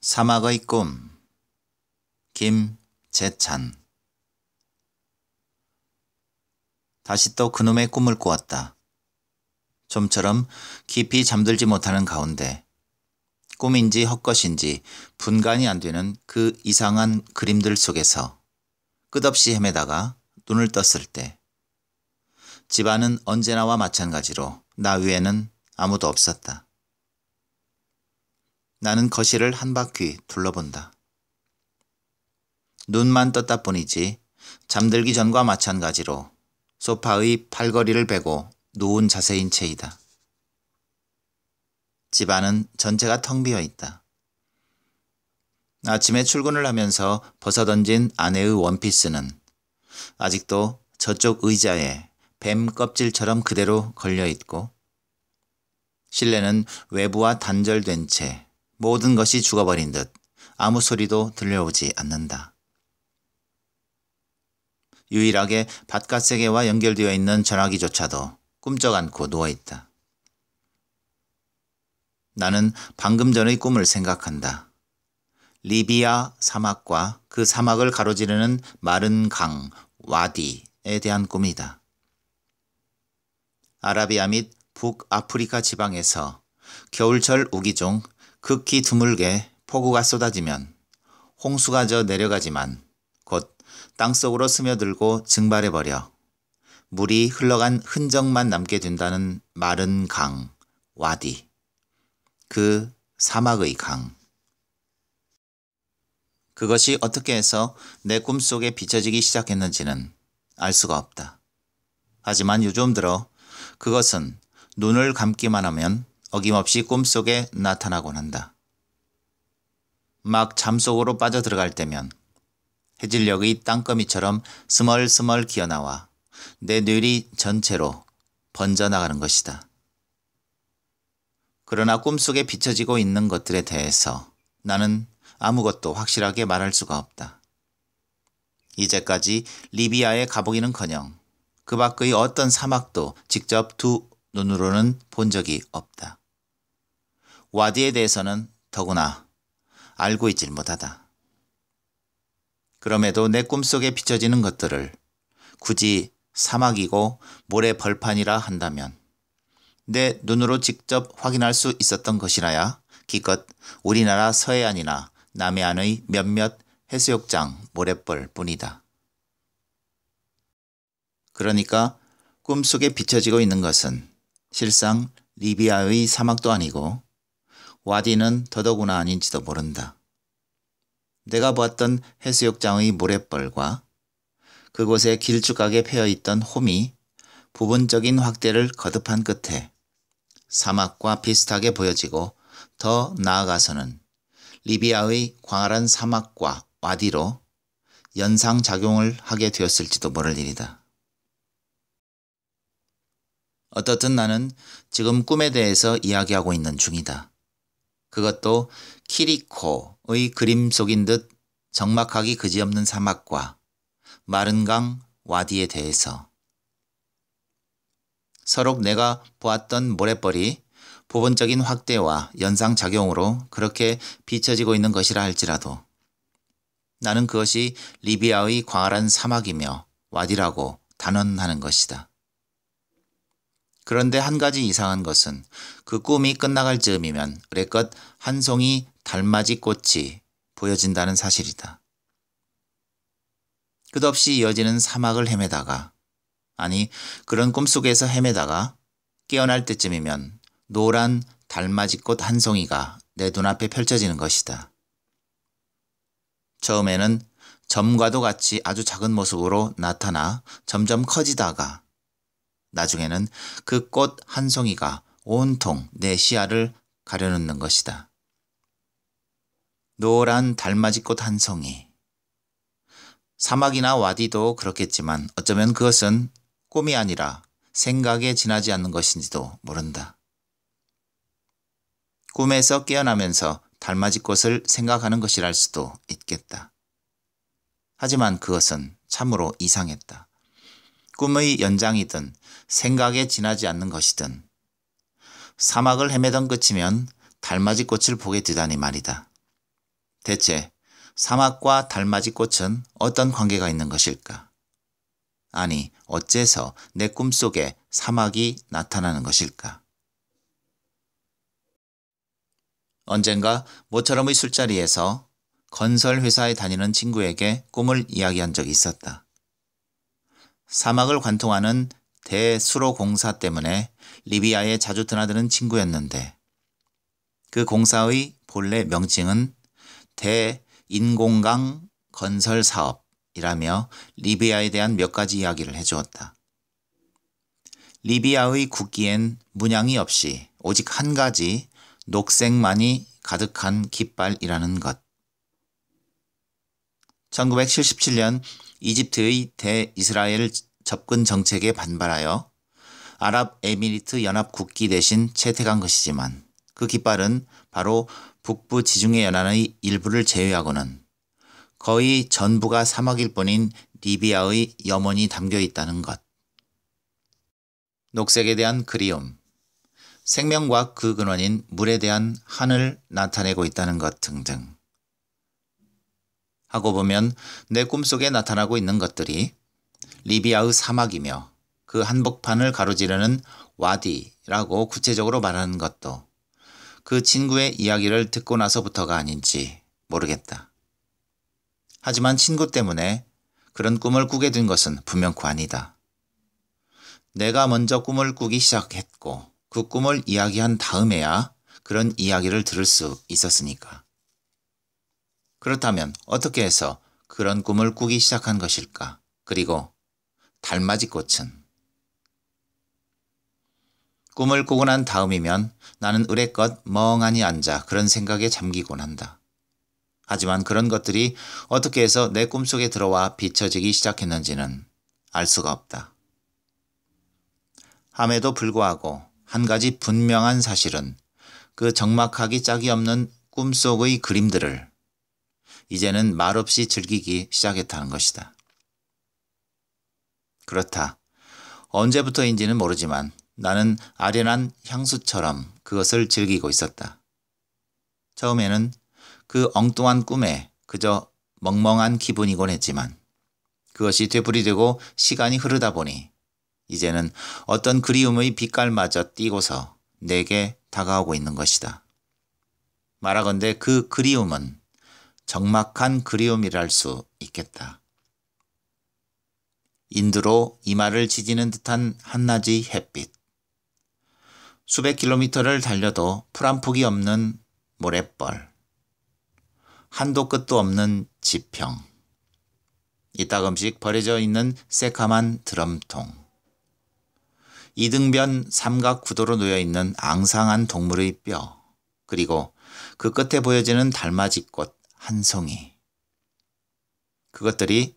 사막의 꿈 김재찬. 다시 또 그놈의 꿈을 꾸었다. 좀처럼 깊이 잠들지 못하는 가운데 꿈인지 헛것인지 분간이 안 되는 그 이상한 그림들 속에서 끝없이 헤매다가 눈을 떴을 때 집안은 언제나와 마찬가지로 나 외에는 아무도 없었다. 나는 거실을 한 바퀴 둘러본다. 눈만 떴다 뿐이지 잠들기 전과 마찬가지로 소파의 팔걸이를 베고 누운 자세인 채이다. 집안은 전체가 텅 비어 있다. 아침에 출근을 하면서 벗어던진 아내의 원피스는 아직도 저쪽 의자에 뱀 껍질처럼 그대로 걸려있고 실내는 외부와 단절된 채 모든 것이 죽어버린 듯 아무 소리도 들려오지 않는다. 유일하게 바깥 세계와 연결되어 있는 전화기조차도 꿈쩍 않고 누워있다. 나는 방금 전의 꿈을 생각한다. 리비아 사막과 그 사막을 가로지르는 마른 강, 와디에 대한 꿈이다. 아라비아 및 북아프리카 지방에서 겨울철 우기 중 극히 드물게 폭우가 쏟아지면 홍수가 저 내려가지만 곧 땅속으로 스며들고 증발해버려 물이 흘러간 흔적만 남게 된다는 마른 강, 와디. 그 사막의 강. 그것이 어떻게 해서 내 꿈속에 비춰지기 시작했는지는 알 수가 없다. 하지만 요즘 들어 그것은 눈을 감기만 하면 어김없이 꿈속에 나타나곤 한다. 막 잠속으로 빠져들어갈 때면 해질녘의 땅거미처럼 스멀스멀 기어나와 내 뇌리 전체로 번져나가는 것이다. 그러나 꿈속에 비춰지고 있는 것들에 대해서 나는 아무것도 확실하게 말할 수가 없다. 이제까지 리비아에 가보기는커녕 그 밖의 어떤 사막도 직접 두 눈으로는 본 적이 없다. 와디에 대해서는 더구나 알고 있질 못하다. 그럼에도 내 꿈속에 비춰지는 것들을 굳이 사막이고 모래 벌판이라 한다면 내 눈으로 직접 확인할 수 있었던 것이라야 기껏 우리나라 서해안이나 남해안의 몇몇 해수욕장 모래벌 뿐이다. 그러니까 꿈속에 비춰지고 있는 것은 실상 리비아의 사막도 아니고 와디는 더더구나 아닌지도 모른다. 내가 보았던 해수욕장의 모래벌과 그곳에 길쭉하게 패여있던 홈이 부분적인 확대를 거듭한 끝에 사막과 비슷하게 보여지고 더 나아가서는 리비아의 광활한 사막과 와디로 연상작용을 하게 되었을지도 모를 일이다. 어떻든 나는 지금 꿈에 대해서 이야기하고 있는 중이다. 그것도 키리코의 그림 속인 듯 적막하기 그지없는 사막과 마른 강 와디에 대해서. 서로 내가 보았던 모래벌이 부분적인 확대와 연상작용으로 그렇게 비춰지고 있는 것이라 할지라도 나는 그것이 리비아의 광활한 사막이며 와디라고 단언하는 것이다. 그런데 한 가지 이상한 것은 그 꿈이 끝나갈 즈음이면 의례껏 한 송이 달맞이 꽃이 보여진다는 사실이다. 끝없이 이어지는 사막을 헤매다가, 아니 그런 꿈속에서 헤매다가 깨어날 때쯤이면 노란 달맞이꽃 한 송이가 내 눈앞에 펼쳐지는 것이다. 처음에는 점과도 같이 아주 작은 모습으로 나타나 점점 커지다가 나중에는 그 꽃 한 송이가 온통 내 시야를 가려놓는 것이다. 노란 달맞이꽃 한 송이. 사막이나 와디도 그렇겠지만 어쩌면 그것은 꿈이 아니라 생각에 지나지 않는 것인지도 모른다. 꿈에서 깨어나면서 달맞이꽃을 생각하는 것이랄 수도 있겠다. 하지만 그것은 참으로 이상했다. 꿈의 연장이든 생각에 지나지 않는 것이든 사막을 헤매던 끝이면 달맞이꽃을 보게 되다니 말이다. 대체 사막과 달맞이 꽃은 어떤 관계가 있는 것일까? 아니, 어째서 내 꿈속에 사막이 나타나는 것일까? 언젠가 모처럼의 술자리에서 건설회사에 다니는 친구에게 꿈을 이야기한 적이 있었다. 사막을 관통하는 대수로 공사 때문에 리비아에 자주 드나드는 친구였는데 그 공사의 본래 명칭은 대인공강 건설 사업이라며 리비아에 대한 몇 가지 이야기를 해주었다. 리비아의 국기엔 문양이 없이 오직 한 가지 녹색만이 가득한 깃발이라는 것. 1977년 이집트의 대이스라엘 접근 정책에 반발하여 아랍에미리트 연합 국기 대신 채택한 것이지만 그 깃발은 바로 북부 지중해 연안의 일부를 제외하고는 거의 전부가 사막일 뿐인 리비아의 염원이 담겨 있다는 것. 녹색에 대한 그리움, 생명과학 그 근원인 물에 대한 한을 나타내고 있다는 것 등등. 하고 보면 내 꿈속에 나타나고 있는 것들이 리비아의 사막이며 그 한복판을 가로지르는 와디라고 구체적으로 말하는 것도 그 친구의 이야기를 듣고 나서부터가 아닌지 모르겠다. 하지만 친구 때문에 그런 꿈을 꾸게 된 것은 분명코 아니다. 내가 먼저 꿈을 꾸기 시작했고 그 꿈을 이야기한 다음에야 그런 이야기를 들을 수 있었으니까. 그렇다면 어떻게 해서 그런 꿈을 꾸기 시작한 것일까? 그리고 달맞이 꽃은? 꿈을 꾸고 난 다음이면 나는 의례껏 멍하니 앉아 그런 생각에 잠기곤 한다. 하지만 그런 것들이 어떻게 해서 내 꿈속에 들어와 비춰지기 시작했는지는 알 수가 없다. 함에도 불구하고 한 가지 분명한 사실은 그 적막하기 짝이 없는 꿈속의 그림들을 이제는 말없이 즐기기 시작했다는 것이다. 그렇다. 언제부터인지는 모르지만 나는 아련한 향수처럼 그것을 즐기고 있었다. 처음에는 그 엉뚱한 꿈에 그저 멍멍한 기분이곤 했지만 그것이 되풀이되고 시간이 흐르다 보니 이제는 어떤 그리움의 빛깔마저 띄고서 내게 다가오고 있는 것이다. 말하건대 그 그리움은 적막한 그리움이랄 수 있겠다. 인두로 이마를 지지는 듯한 한낮의 햇빛. 수백 킬로미터를 달려도 풀 한 폭이 없는 모래벌. 한도 끝도 없는 지평. 이따금씩 버려져 있는 새카만 드럼통. 이등변 삼각 구도로 놓여있는 앙상한 동물의 뼈. 그리고 그 끝에 보여지는 달맞이꽃 한 송이. 그것들이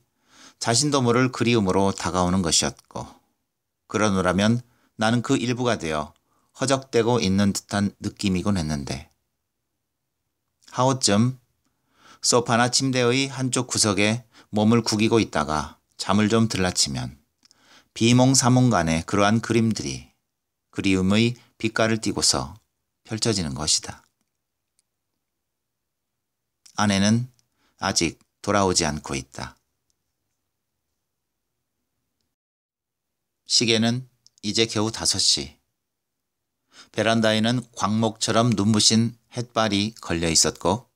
자신도 모를 그리움으로 다가오는 것이었고 그러노라면 나는 그 일부가 되어 허적대고 있는 듯한 느낌이곤 했는데 하오쯤 소파나 침대의 한쪽 구석에 몸을 구기고 있다가 잠을 좀 들라치면 비몽사몽간에 그러한 그림들이 그리움의 빛깔을 띠고서 펼쳐지는 것이다. 아내는 아직 돌아오지 않고 있다. 시계는 이제 겨우 5시. 베란다에는 광목처럼 눈부신 햇발이 걸려 있었고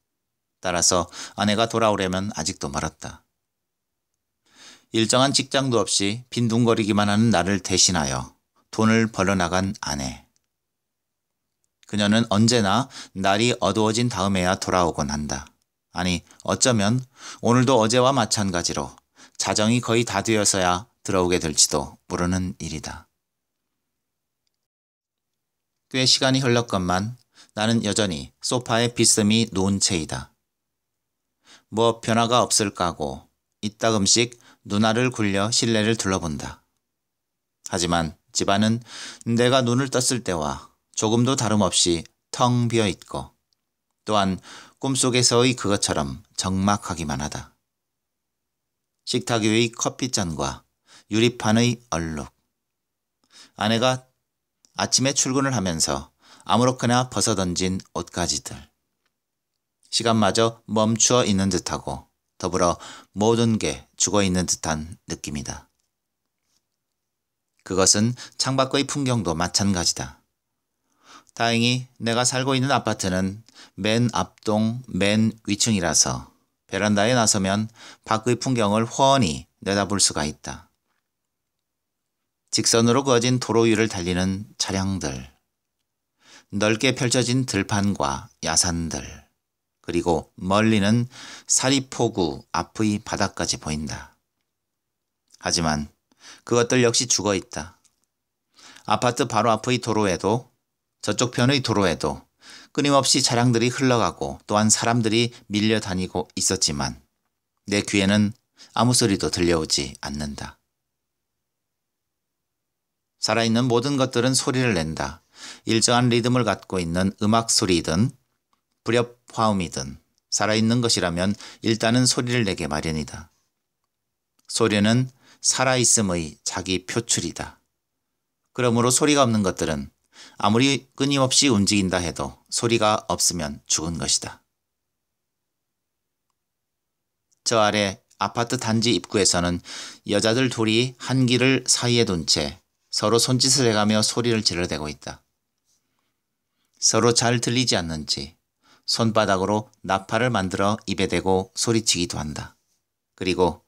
따라서 아내가 돌아오려면 아직도 멀었다. 일정한 직장도 없이 빈둥거리기만 하는 나를 대신하여 돈을 벌러 나간 아내. 그녀는 언제나 날이 어두워진 다음에야 돌아오곤 한다. 아니, 어쩌면 오늘도 어제와 마찬가지로 자정이 거의 다 되어서야 들어오게 될지도 모르는 일이다. 꽤 시간이 흘렀건만 나는 여전히 소파에 비스듬히 누운 채이다. 뭐 변화가 없을까 하고 이따금씩 눈알을 굴려 실내를 둘러본다. 하지만 집안은 내가 눈을 떴을 때와 조금도 다름없이 텅 비어 있고 또한 꿈속에서의 그것처럼 적막하기만 하다. 식탁 위의 커피잔과 유리판의 얼룩. 아내가 아침에 출근을 하면서 아무렇게나 벗어던진 옷가지들. 시간마저 멈추어 있는 듯하고 더불어 모든 게 죽어 있는 듯한 느낌이다. 그것은 창밖의 풍경도 마찬가지다. 다행히 내가 살고 있는 아파트는 맨 앞동 맨 위층이라서 베란다에 나서면 밖의 풍경을 훤히 내다볼 수가 있다. 직선으로 그어진 도로 위를 달리는 차량들, 넓게 펼쳐진 들판과 야산들, 그리고 멀리는 사리포구 앞의 바다까지 보인다. 하지만 그것들 역시 죽어 있다. 아파트 바로 앞의 도로에도 저쪽 편의 도로에도 끊임없이 차량들이 흘러가고 또한 사람들이 밀려 다니고 있었지만 내 귀에는 아무 소리도 들려오지 않는다. 살아있는 모든 것들은 소리를 낸다. 일정한 리듬을 갖고 있는 음악 소리이든 불협화음이든 살아있는 것이라면 일단은 소리를 내게 마련이다. 소리는 살아있음의 자기 표출이다. 그러므로 소리가 없는 것들은 아무리 끊임없이 움직인다 해도 소리가 없으면 죽은 것이다. 저 아래 아파트 단지 입구에서는 여자들 둘이 한기를 사이에 둔 채 서로 손짓을 해가며 소리를 질러대고 있다. 서로 잘 들리지 않는지 손바닥으로 나팔을 만들어 입에 대고 소리치기도 한다. 그리고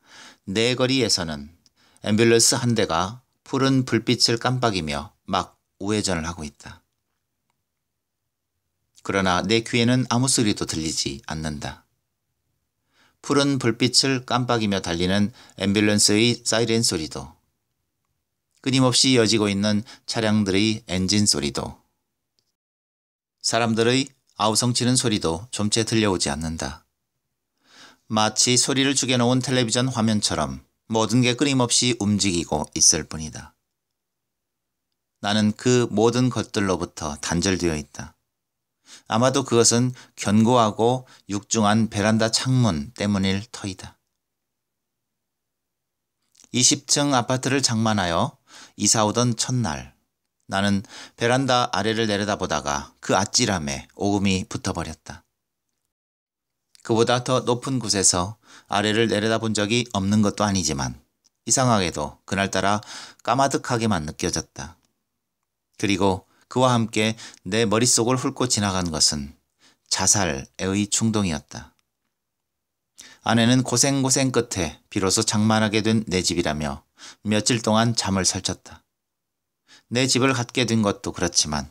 내 거리에서는 앰뷸런스 한 대가 푸른 불빛을 깜빡이며 막 우회전을 하고 있다. 그러나 내 귀에는 아무 소리도 들리지 않는다. 푸른 불빛을 깜빡이며 달리는 앰뷸런스의 사이렌 소리도, 끊임없이 이어지고 있는 차량들의 엔진 소리도, 사람들의 아우성치는 소리도 좀채 들려오지 않는다. 마치 소리를 죽여놓은 텔레비전 화면처럼 모든 게 끊임없이 움직이고 있을 뿐이다. 나는 그 모든 것들로부터 단절되어 있다. 아마도 그것은 견고하고 육중한 베란다 창문 때문일 터이다. 20층 아파트를 장만하여 이사 오던 첫날, 나는 베란다 아래를 내려다보다가 그 아찔함에 오금이 붙어버렸다. 그보다 더 높은 곳에서 아래를 내려다본 적이 없는 것도 아니지만 이상하게도 그날따라 까마득하게만 느껴졌다. 그리고 그와 함께 내 머릿속을 훑고 지나간 것은 자살의 충동이었다. 아내는 고생 끝에 비로소 장만하게 된 내 집이라며 며칠 동안 잠을 설쳤다. 내 집을 갖게 된 것도 그렇지만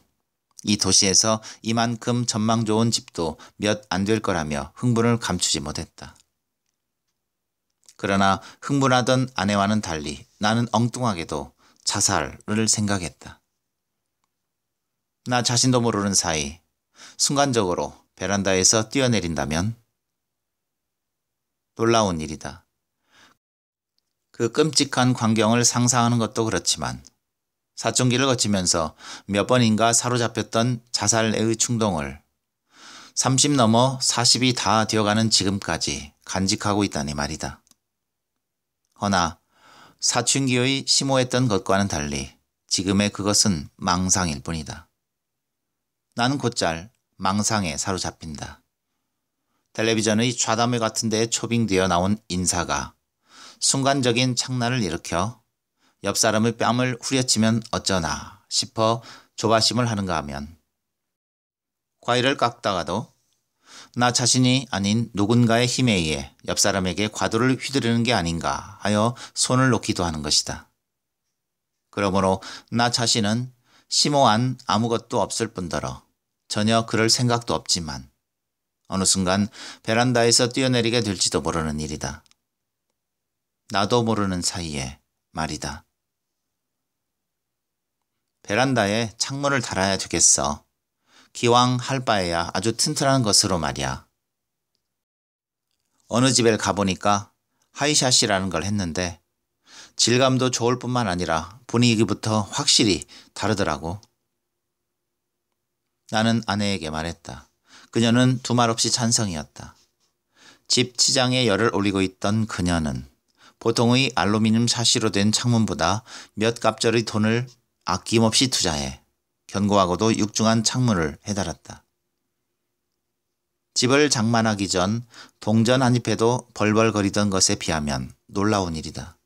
이 도시에서 이만큼 전망 좋은 집도 몇 안 될 거라며 흥분을 감추지 못했다. 그러나 흥분하던 아내와는 달리 나는 엉뚱하게도 자살을 생각했다. 나 자신도 모르는 사이 순간적으로 베란다에서 뛰어내린다면 놀라운 일이다. 그 끔찍한 광경을 상상하는 것도 그렇지만 사춘기를 거치면서 몇 번인가 사로잡혔던 자살의 충동을 30 넘어 40이 다 되어가는 지금까지 간직하고 있다니 말이다. 허나 사춘기의 심오했던 것과는 달리 지금의 그것은 망상일 뿐이다. 나는 곧잘 망상에 사로잡힌다. 텔레비전의 좌담회 같은 데에 초빙되어 나온 인사가 순간적인 착란을 일으켜 옆 사람의 뺨을 후려치면 어쩌나 싶어 조바심을 하는가 하면 과일을 깎다가도 나 자신이 아닌 누군가의 힘에 의해 옆 사람에게 과도를 휘두르는 게 아닌가 하여 손을 놓기도 하는 것이다. 그러므로 나 자신은 심오한 아무것도 없을 뿐더러 전혀 그럴 생각도 없지만 어느 순간 베란다에서 뛰어내리게 될지도 모르는 일이다. 나도 모르는 사이에 말이다. 베란다에 창문을 달아야 되겠어. 기왕 할 바에야 아주 튼튼한 것으로 말이야. 어느 집에 가보니까 하이샷이라는 걸 했는데 질감도 좋을 뿐만 아니라 분위기부터 확실히 다르더라고. 나는 아내에게 말했다. 그녀는 두말 없이 찬성이었다. 집 치장에 열을 올리고 있던 그녀는 보통의 알루미늄 샤시로 된 창문보다 몇 갑절의 돈을 아낌없이 투자해 견고하고도 육중한 창문을 해달았다. 집을 장만하기 전 동전 한 입에도 벌벌거리던 것에 비하면 놀라운 일이다.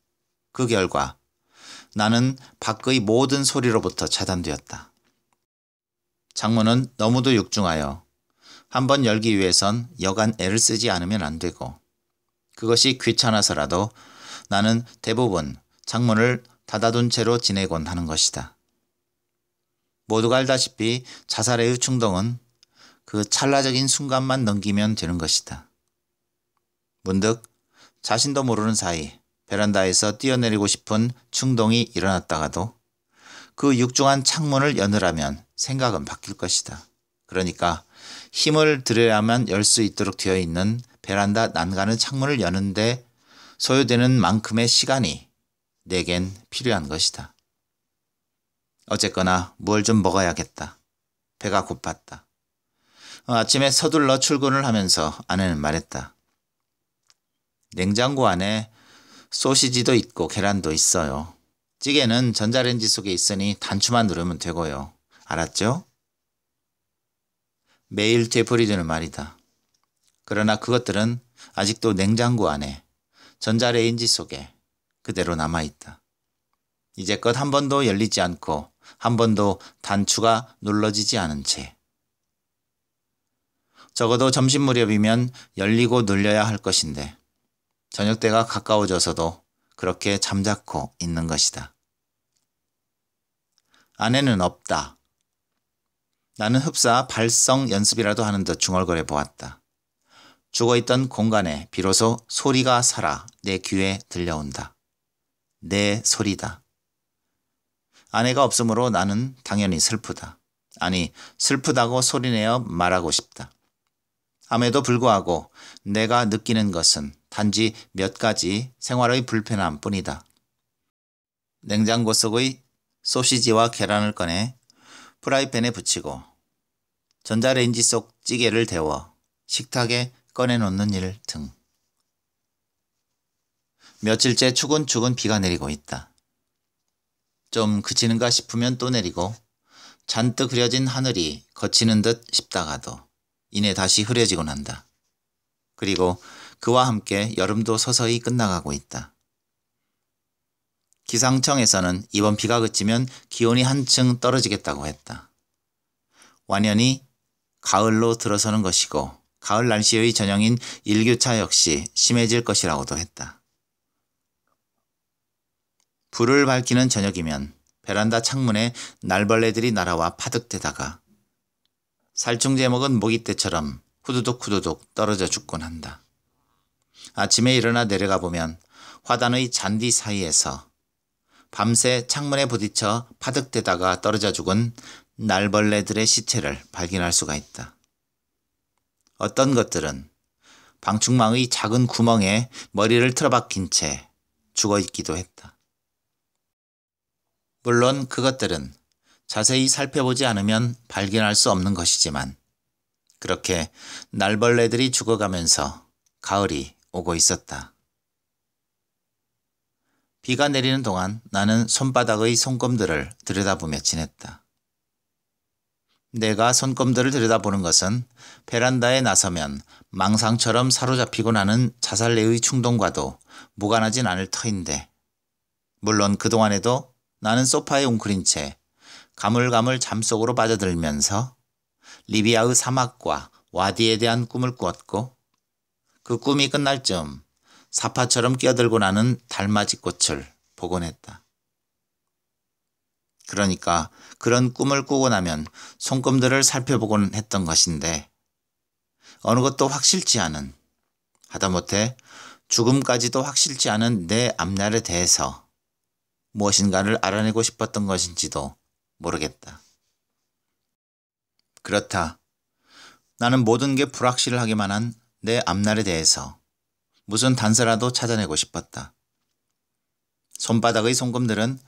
그 결과 나는 밖의 모든 소리로부터 차단되었다. 창문은 너무도 육중하여 한번 열기 위해선 여간 애를 쓰지 않으면 안 되고, 그것이 귀찮아서라도 나는 대부분 창문을 닫아둔 채로 지내곤 하는 것이다. 모두가 알다시피 자살의 충동은 그 찰나적인 순간만 넘기면 되는 것이다. 문득 자신도 모르는 사이 베란다에서 뛰어내리고 싶은 충동이 일어났다가도 그 육중한 창문을 여느라면 생각은 바뀔 것이다. 그러니까 힘을 들여야만 열 수 있도록 되어 있는 베란다 난간의 창문을 여는데 소요되는 만큼의 시간이 내겐 필요한 것이다. 어쨌거나 뭘 좀 먹어야겠다. 배가 고팠다. 아침에 서둘러 출근을 하면서 아내는 말했다. 냉장고 안에 소시지도 있고 계란도 있어요. 찌개는 전자레인지 속에 있으니 단추만 누르면 되고요. 알았죠? 매일 되풀이되는 말이다. 그러나 그것들은 아직도 냉장고 안에 전자레인지 속에 그대로 남아있다. 이제껏 한 번도 열리지 않고 한 번도 단추가 눌러지지 않은 채. 적어도 점심 무렵이면 열리고 눌려야 할 것인데 저녁때가 가까워져서도 그렇게 잠자코 있는 것이다. 아내는 없다. 나는 흡사 발성 연습이라도 하는 듯 중얼거려 보았다. 죽어있던 공간에 비로소 소리가 살아 내 귀에 들려온다. 내 소리다. 아내가 없으므로 나는 당연히 슬프다. 아니, 슬프다고 소리내어 말하고 싶다. 함에도 불구하고 내가 느끼는 것은 단지 몇 가지 생활의 불편함 뿐이다. 냉장고 속의 소시지와 계란을 꺼내 프라이팬에 붙이고 전자레인지 속 찌개를 데워 식탁에 꺼내놓는 일 등. 며칠째 추근추근 비가 내리고 있다. 좀 그치는가 싶으면 또 내리고 잔뜩 흐려진 하늘이 거치는 듯 싶다가도 이내 다시 흐려지곤 한다. 그리고 그와 함께 여름도 서서히 끝나가고 있다. 기상청에서는 이번 비가 그치면 기온이 한층 떨어지겠다고 했다. 완연히 가을로 들어서는 것이고 가을 날씨의 전형인 일교차 역시 심해질 것이라고도 했다. 불을 밝히는 저녁이면 베란다 창문에 날벌레들이 날아와 파득대다가 살충제 먹은 모기떼처럼 후두둑 떨어져 죽곤 한다. 아침에 일어나 내려가 보면 화단의 잔디 사이에서 밤새 창문에 부딪혀 파득대다가 떨어져 죽은 날벌레들의 시체를 발견할 수가 있다. 어떤 것들은 방충망의 작은 구멍에 머리를 틀어박힌 채 죽어있기도 했다. 물론 그것들은 자세히 살펴보지 않으면 발견할 수 없는 것이지만 그렇게 날벌레들이 죽어가면서 가을이 오고 있었다. 비가 내리는 동안 나는 손바닥의 손금들을 들여다보며 지냈다. 내가 손금들을 들여다보는 것은 베란다에 나서면 망상처럼 사로잡히곤 하는 자살내의 충동과도 무관하진 않을 터인데, 물론 그동안에도 나는 소파에 웅크린 채 가물가물 잠속으로 빠져들면서 리비아의 사막과 와디에 대한 꿈을 꾸었고, 그 꿈이 끝날 즈음 사파처럼 끼어들고 나는 달맞이 꽃을 보곤 했다. 그러니까 그런 꿈을 꾸고 나면 손금들을 살펴보곤 했던 것인데, 어느 것도 확실치 않은, 하다못해 죽음까지도 확실치 않은 내 앞날에 대해서 무엇인가를 알아내고 싶었던 것인지도 모르겠다. 그렇다. 나는 모든 게 불확실하기만 한 내 앞날에 대해서 무슨 단서라도 찾아내고 싶었다. 손바닥의 손금들은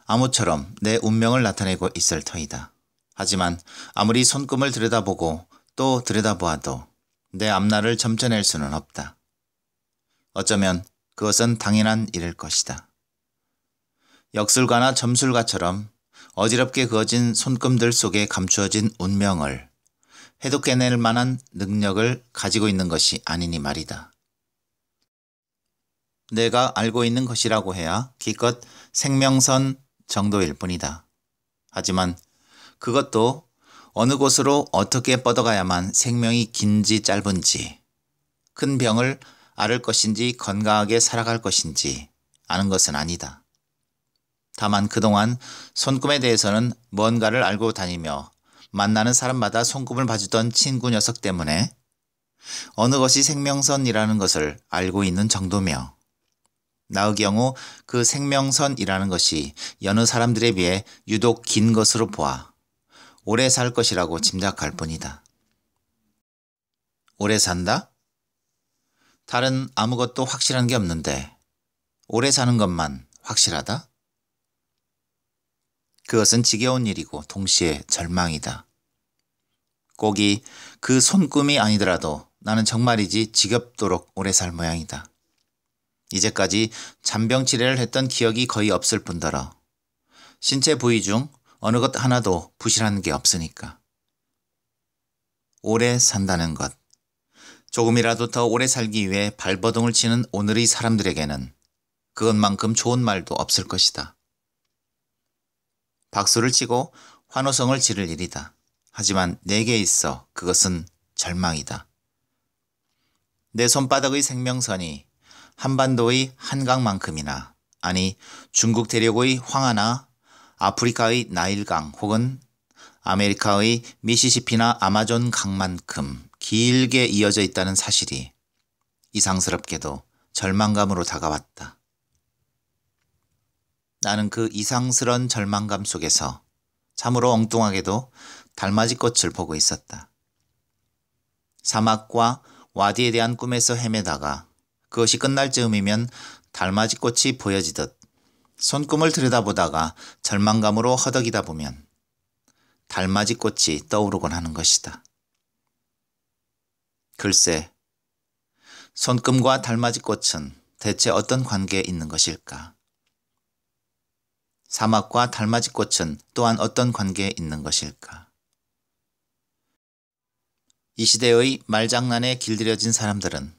암호처럼 내 운명을 나타내고 있을 터이다. 하지만 아무리 손금을 들여다보고 또 들여다보아도 내 앞날을 점쳐낼 수는 없다. 어쩌면 그것은 당연한 일일 것이다. 역술가나 점술가처럼 어지럽게 그어진 손금들 속에 감추어진 운명을 해독해낼 만한 능력을 가지고 있는 것이 아니니 말이다. 내가 알고 있는 것이라고 해야 기껏 생명선 정도일 뿐이다. 하지만 그것도 어느 곳으로 어떻게 뻗어가야만 생명이 긴지 짧은지, 큰 병을 앓을 것인지 건강하게 살아갈 것인지 아는 것은 아니다. 다만 그동안 손금에 대해서는 뭔가를 알고 다니며 만나는 사람마다 손금을 봐주던 친구 녀석 때문에 어느 것이 생명선이라는 것을 알고 있는 정도며, 나의 경우 그 생명선이라는 것이 여느 사람들에 비해 유독 긴 것으로 보아 오래 살 것이라고 짐작할 뿐이다. 오래 산다? 다른 아무것도 확실한 게 없는데 오래 사는 것만 확실하다? 그것은 지겨운 일이고 동시에 절망이다. 꼭이 그 손금이 아니더라도 나는 정말이지 지겹도록 오래 살 모양이다. 이제까지 잔병 치레를 했던 기억이 거의 없을 뿐더러 신체 부위 중 어느 것 하나도 부실한 게 없으니까. 오래 산다는 것, 조금이라도 더 오래 살기 위해 발버둥을 치는 오늘의 사람들에게는 그것만큼 좋은 말도 없을 것이다. 박수를 치고 환호성을 지를 일이다. 하지만 내게 있어 그것은 절망이다. 내 손바닥의 생명선이 한반도의 한강만큼이나, 아니 중국 대륙의 황하나 아프리카의 나일강 혹은 아메리카의 미시시피나 아마존 강만큼 길게 이어져 있다는 사실이 이상스럽게도 절망감으로 다가왔다. 나는 그 이상스런 절망감 속에서 참으로 엉뚱하게도 달맞이꽃을 보고 있었다. 사막과 와디에 대한 꿈에서 헤매다가 그것이 끝날 즈음이면 달맞이꽃이 보여지듯 손금을 들여다보다가 절망감으로 허덕이다 보면 달맞이꽃이 떠오르곤 하는 것이다. 글쎄, 손금과 달맞이꽃은 대체 어떤 관계에 있는 것일까? 사막과 달맞이꽃은 또한 어떤 관계에 있는 것일까? 이 시대의 말장난에 길들여진 사람들은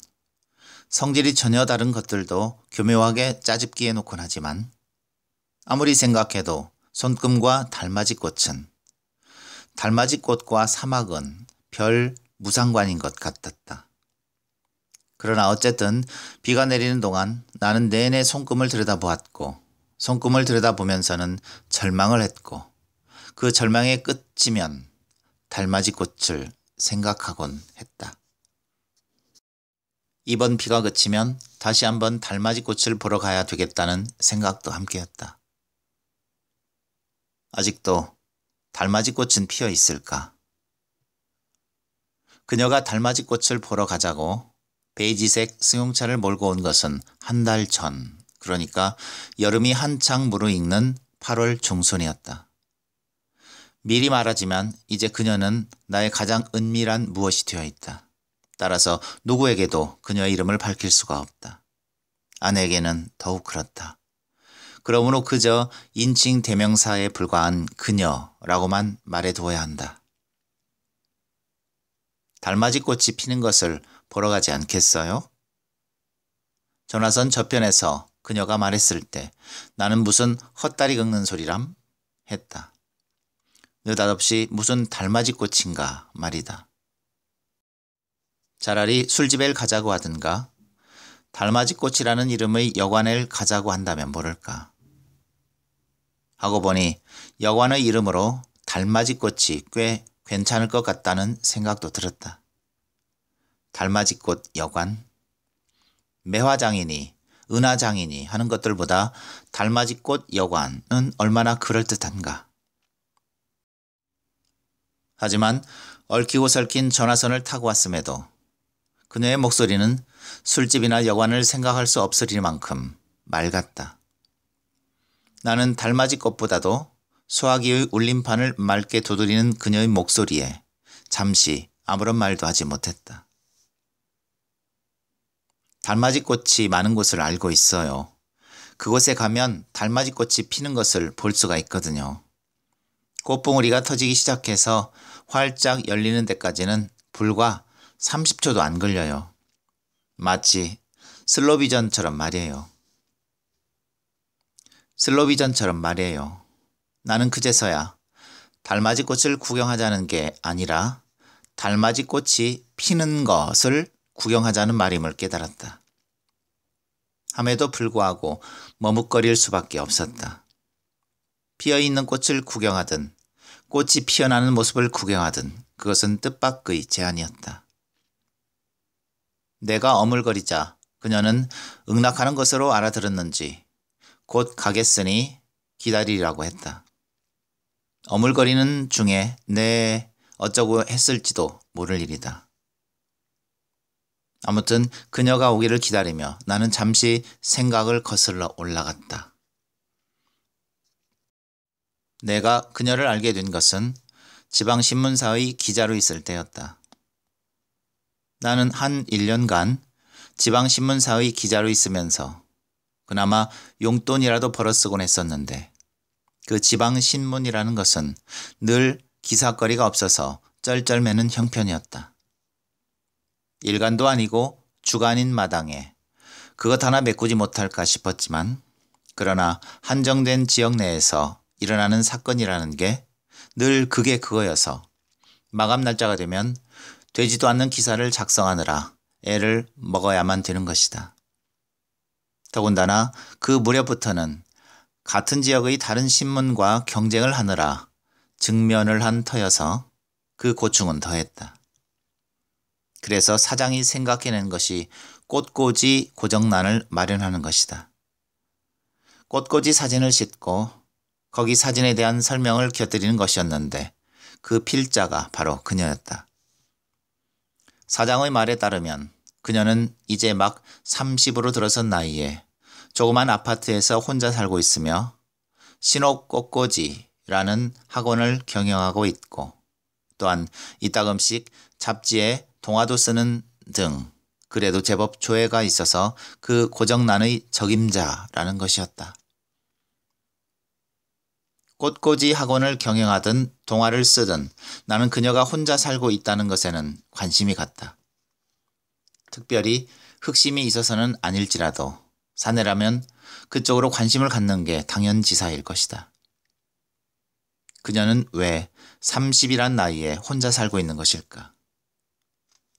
성질이 전혀 다른 것들도 교묘하게 짜집기해 놓곤 하지만 아무리 생각해도 손금과 달맞이꽃은, 달맞이꽃과 사막은 별 무상관인 것 같았다. 그러나 어쨌든 비가 내리는 동안 나는 내내 손금을 들여다보았고, 손금을 들여다보면서는 절망을 했고, 그 절망의 끝이면 달맞이꽃을 생각하곤 했다. 이번 비가 그치면 다시 한번 달맞이꽃을 보러 가야 되겠다는 생각도 함께였다. 아직도 달맞이꽃은 피어 있을까? 그녀가 달맞이꽃을 보러 가자고 베이지색 승용차를 몰고 온 것은 한 달 전, 그러니까 여름이 한창 무르익는 8월 중순이었다. 미리 말하지만 이제 그녀는 나의 가장 은밀한 무엇이 되어 있다. 따라서 누구에게도 그녀의 이름을 밝힐 수가 없다. 아내에게는 더욱 그렇다. 그러므로 그저 인칭 대명사에 불과한 그녀라고만 말해두어야 한다. 달맞이꽃이 피는 것을 보러 가지 않겠어요? 전화선 저편에서 그녀가 말했을 때 나는 무슨 헛다리 긁는 소리람? 했다. 느닷없이 무슨 달맞이꽃인가 말이다. 차라리 술집에 가자고 하든가 달맞이꽃이라는 이름의 여관을 가자고 한다면 모를까. 하고 보니 여관의 이름으로 달맞이꽃이 꽤 괜찮을 것 같다는 생각도 들었다. 달맞이꽃 여관? 매화장이니 은하장이니 하는 것들보다 달맞이꽃 여관은 얼마나 그럴듯한가. 하지만 얽히고 설킨 전화선을 타고 왔음에도 그녀의 목소리는 술집이나 여관을 생각할 수 없으리만큼 맑았다. 나는 달맞이꽃보다도 소화기의 울림판을 맑게 두드리는 그녀의 목소리에 잠시 아무런 말도 하지 못했다. 달맞이꽃이 많은 곳을 알고 있어요. 그곳에 가면 달맞이꽃이 피는 것을 볼 수가 있거든요. 꽃봉오리가 터지기 시작해서 활짝 열리는 데까지는 불과 30초도 안 걸려요. 마치 슬로비전처럼 말이에요. 슬로비전처럼 말이에요. 나는 그제서야 달맞이 꽃을 구경하자는 게 아니라 달맞이 꽃이 피는 것을 구경하자는 말임을 깨달았다. 함에도 불구하고 머뭇거릴 수밖에 없었다. 피어있는 꽃을 구경하든 꽃이 피어나는 모습을 구경하든 그것은 뜻밖의 제안이었다. 내가 어물거리자 그녀는 응낙하는 것으로 알아들었는지 곧 가겠으니 기다리라고 했다. 어물거리는 중에 네 어쩌고 했을지도 모를 일이다. 아무튼 그녀가 오기를 기다리며 나는 잠시 생각을 거슬러 올라갔다. 내가 그녀를 알게 된 것은 지방신문사의 기자로 있을 때였다. 나는 한 1년간 지방신문사의 기자로 있으면서 그나마 용돈이라도 벌어쓰곤 했었는데 그 지방신문이라는 것은 늘 기사거리가 없어서 쩔쩔매는 형편이었다. 일간도 아니고 주간인 마당에 그것 하나 메꾸지 못할까 싶었지만 그러나 한정된 지역 내에서 일어나는 사건이라는 게 늘 그게 그거여서 마감 날짜가 되면 되지도 않는 기사를 작성하느라 애를 먹어야만 되는 것이다. 더군다나 그 무렵부터는 같은 지역의 다른 신문과 경쟁을 하느라 직면을 한 터여서 그 고충은 더했다. 그래서 사장이 생각해낸 것이 꽃꽂이 고정란을 마련하는 것이다. 꽃꽂이 사진을 싣고 거기 사진에 대한 설명을 곁들이는 것이었는데 그 필자가 바로 그녀였다. 사장의 말에 따르면 그녀는 이제 막 30으로 들어선 나이에 조그만 아파트에서 혼자 살고 있으며 신옥꽃꽂이라는 학원을 경영하고 있고 또한 이따금씩 잡지에 동화도 쓰는 등 그래도 제법 조회가 있어서 그 고정란의 적임자라는 것이었다. 꽃꽂이 학원을 경영하든 동화를 쓰든 나는 그녀가 혼자 살고 있다는 것에는 관심이 갔다. 특별히 흑심이 있어서는 아닐지라도 사내라면 그쪽으로 관심을 갖는 게 당연지사일 것이다. 그녀는 왜 30이란 나이에 혼자 살고 있는 것일까?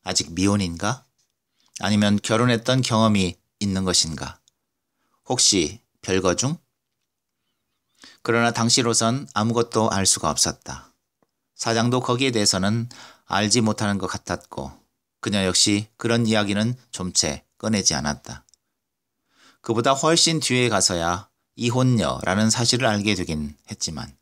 아직 미혼인가? 아니면 결혼했던 경험이 있는 것인가? 혹시 별거 중? 그러나 당시로선 아무것도 알 수가 없었다. 사장도 거기에 대해서는 알지 못하는 것 같았고 그녀 역시 그런 이야기는 좀채 꺼내지 않았다. 그보다 훨씬 뒤에 가서야 이혼녀라는 사실을 알게 되긴 했지만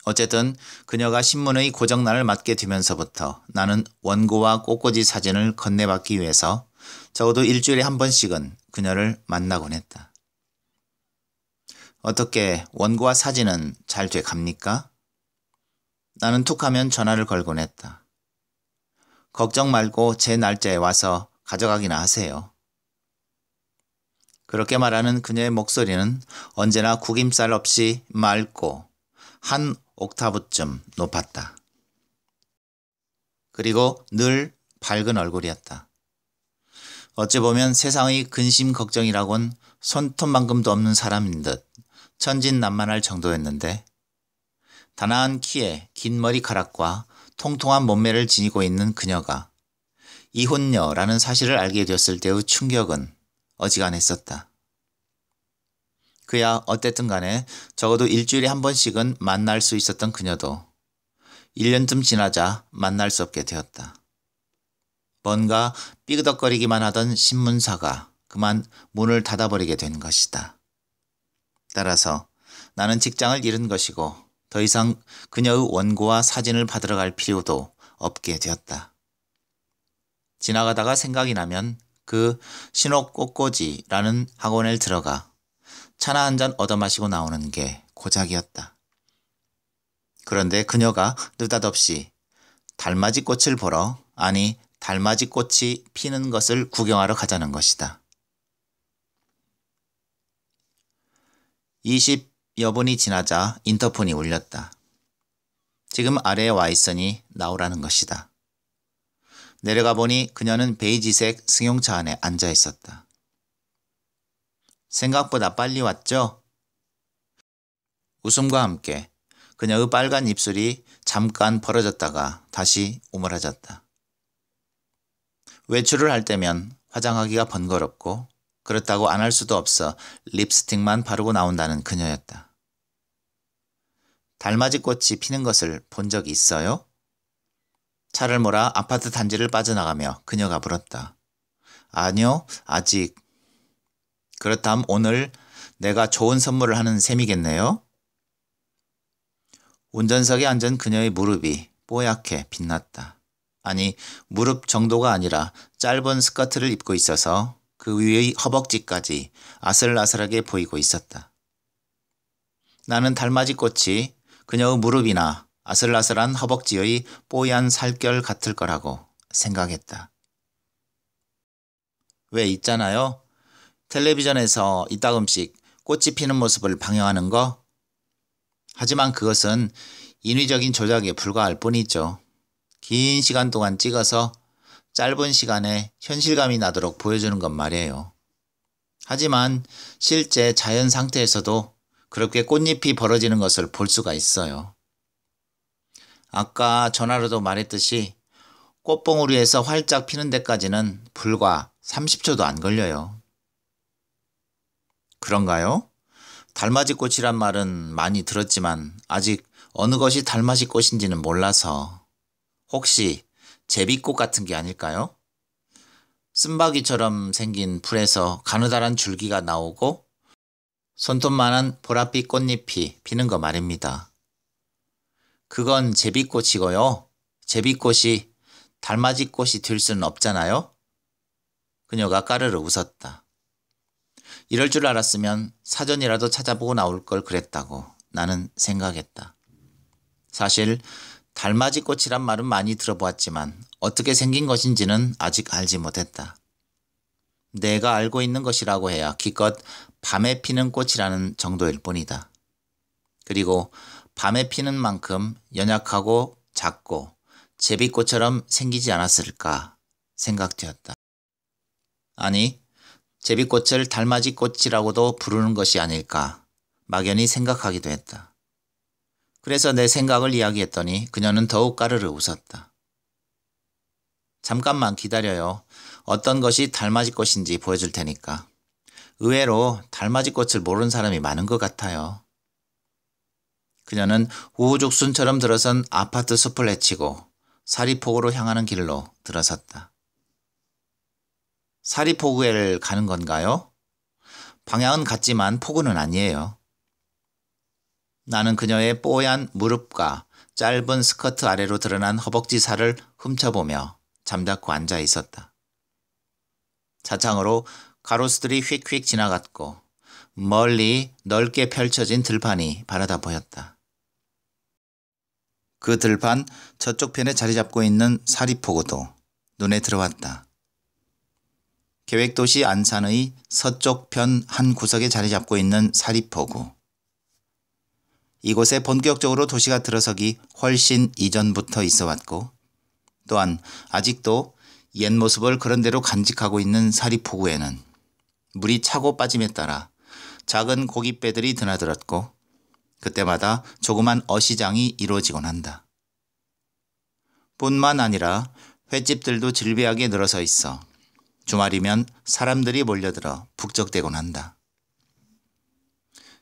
어쨌든 그녀가 신문의 고정란을 맡게 되면서부터 나는 원고와 꽃꽂이 사진을 건네받기 위해서 적어도 일주일에 한 번씩은 그녀를 만나곤 했다. 어떻게 원고와 사진은 잘 돼갑니까? 나는 툭하면 전화를 걸곤 했다. 걱정 말고 제 날짜에 와서 가져가기나 하세요. 그렇게 말하는 그녀의 목소리는 언제나 구김살 없이 맑고 한 옥타브쯤 높았다. 그리고 늘 밝은 얼굴이었다. 어찌 보면 세상의 근심 걱정이라곤 손톱만큼도 없는 사람인 듯 천진난만할 정도였는데 단아한 키에 긴 머리카락과 통통한 몸매를 지니고 있는 그녀가 이혼녀라는 사실을 알게 되었을 때의 충격은 어지간했었다. 그야 어쨌든 간에 적어도 일주일에 한 번씩은 만날 수 있었던 그녀도 1년쯤 지나자 만날 수 없게 되었다. 뭔가 삐그덕거리기만 하던 신문사가 그만 문을 닫아버리게 된 것이다. 따라서 나는 직장을 잃은 것이고 더 이상 그녀의 원고와 사진을 받으러 갈 필요도 없게 되었다. 지나가다가 생각이 나면 그 신옥꽃꽂이라는 학원에 들어가 차나 한 잔 얻어 마시고 나오는 게 고작이었다. 그런데 그녀가 느닷없이 달맞이 꽃을 보러, 아니 달맞이 꽃이 피는 것을 구경하러 가자는 것이다. 20여 분이 지나자 인터폰이 울렸다. 지금 아래에 와 있으니 나오라는 것이다. 내려가 보니 그녀는 베이지색 승용차 안에 앉아 있었다. 생각보다 빨리 왔죠? 웃음과 함께 그녀의 빨간 입술이 잠깐 벌어졌다가 다시 오므라졌다. 외출을 할 때면 화장하기가 번거롭고 그렇다고 안 할 수도 없어 립스틱만 바르고 나온다는 그녀였다. 달맞이 꽃이 피는 것을 본 적이 있어요? 차를 몰아 아파트 단지를 빠져나가며 그녀가 물었다. 아니요, 아직. 그렇다면 오늘 내가 좋은 선물을 하는 셈이겠네요? 운전석에 앉은 그녀의 무릎이 뽀얗게 빛났다. 아니, 무릎 정도가 아니라 짧은 스커트를 입고 있어서 그 위의 허벅지까지 아슬아슬하게 보이고 있었다. 나는 달맞이 꽃이 그녀의 무릎이나 아슬아슬한 허벅지의 뽀얀 살결 같을 거라고 생각했다. 왜 있잖아요. 텔레비전에서 이따금씩 꽃이 피는 모습을 방영하는 거? 하지만 그것은 인위적인 조작에 불과할 뿐이죠. 긴 시간 동안 찍어서 짧은 시간에 현실감이 나도록 보여주는 것 말이에요. 하지만 실제 자연 상태에서도 그렇게 꽃잎이 벌어지는 것을 볼 수가 있어요. 아까 전화로도 말했듯이 꽃봉우리에서 활짝 피는 데까지는 불과 30초도 안 걸려요. 그런가요? 달맞이 꽃이란 말은 많이 들었지만 아직 어느 것이 달맞이 꽃인지는 몰라서 혹시 제비꽃 같은 게 아닐까요? 쓴바귀처럼 생긴 풀에서 가느다란 줄기가 나오고 손톱만한 보랏빛 꽃잎이 피는 거 말입니다. 그건 제비꽃이고요. 제비꽃이 달맞이 꽃이 될 수는 없잖아요. 그녀가 까르르 웃었다. 이럴 줄 알았으면 사전이라도 찾아보고 나올 걸 그랬다고 나는 생각했다. 사실 달맞이 꽃이란 말은 많이 들어보았지만 어떻게 생긴 것인지는 아직 알지 못했다. 내가 알고 있는 것이라고 해야 기껏 밤에 피는 꽃이라는 정도일 뿐이다. 그리고 밤에 피는 만큼 연약하고 작고 제비꽃처럼 생기지 않았을까 생각되었다. 아니, 제비꽃을 달맞이 꽃이라고도 부르는 것이 아닐까 막연히 생각하기도 했다. 그래서 내 생각을 이야기했더니 그녀는 더욱 까르르 웃었다. 잠깐만 기다려요. 어떤 것이 달맞이 꽃인지 보여줄 테니까. 의외로 달맞이 꽃을 모르는 사람이 많은 것 같아요. 그녀는 우후죽순처럼 들어선 아파트 숲을 헤치고 사리포구로 향하는 길로 들어섰다. 사리포구에를 가는 건가요? 방향은 같지만 포구는 아니에요. 나는 그녀의 뽀얀 무릎과 짧은 스커트 아래로 드러난 허벅지 살을 훔쳐보며 잠자코 앉아 있었다. 차창으로 가로수들이 휙휙 지나갔고 멀리 넓게 펼쳐진 들판이 바라다 보였다. 그 들판 저쪽 편에 자리 잡고 있는 사리포구도 눈에 들어왔다. 계획도시 안산의 서쪽 편 한 구석에 자리 잡고 있는 사리포구. 이곳에 본격적으로 도시가 들어서기 훨씬 이전부터 있어왔고 또한 아직도 옛 모습을 그런대로 간직하고 있는 사리포구에는 물이 차고 빠짐에 따라 작은 고깃배들이 드나들었고 그때마다 조그만 어시장이 이루어지곤 한다. 뿐만 아니라 횟집들도 질비하게 늘어서 있어 주말이면 사람들이 몰려들어 북적대곤 한다.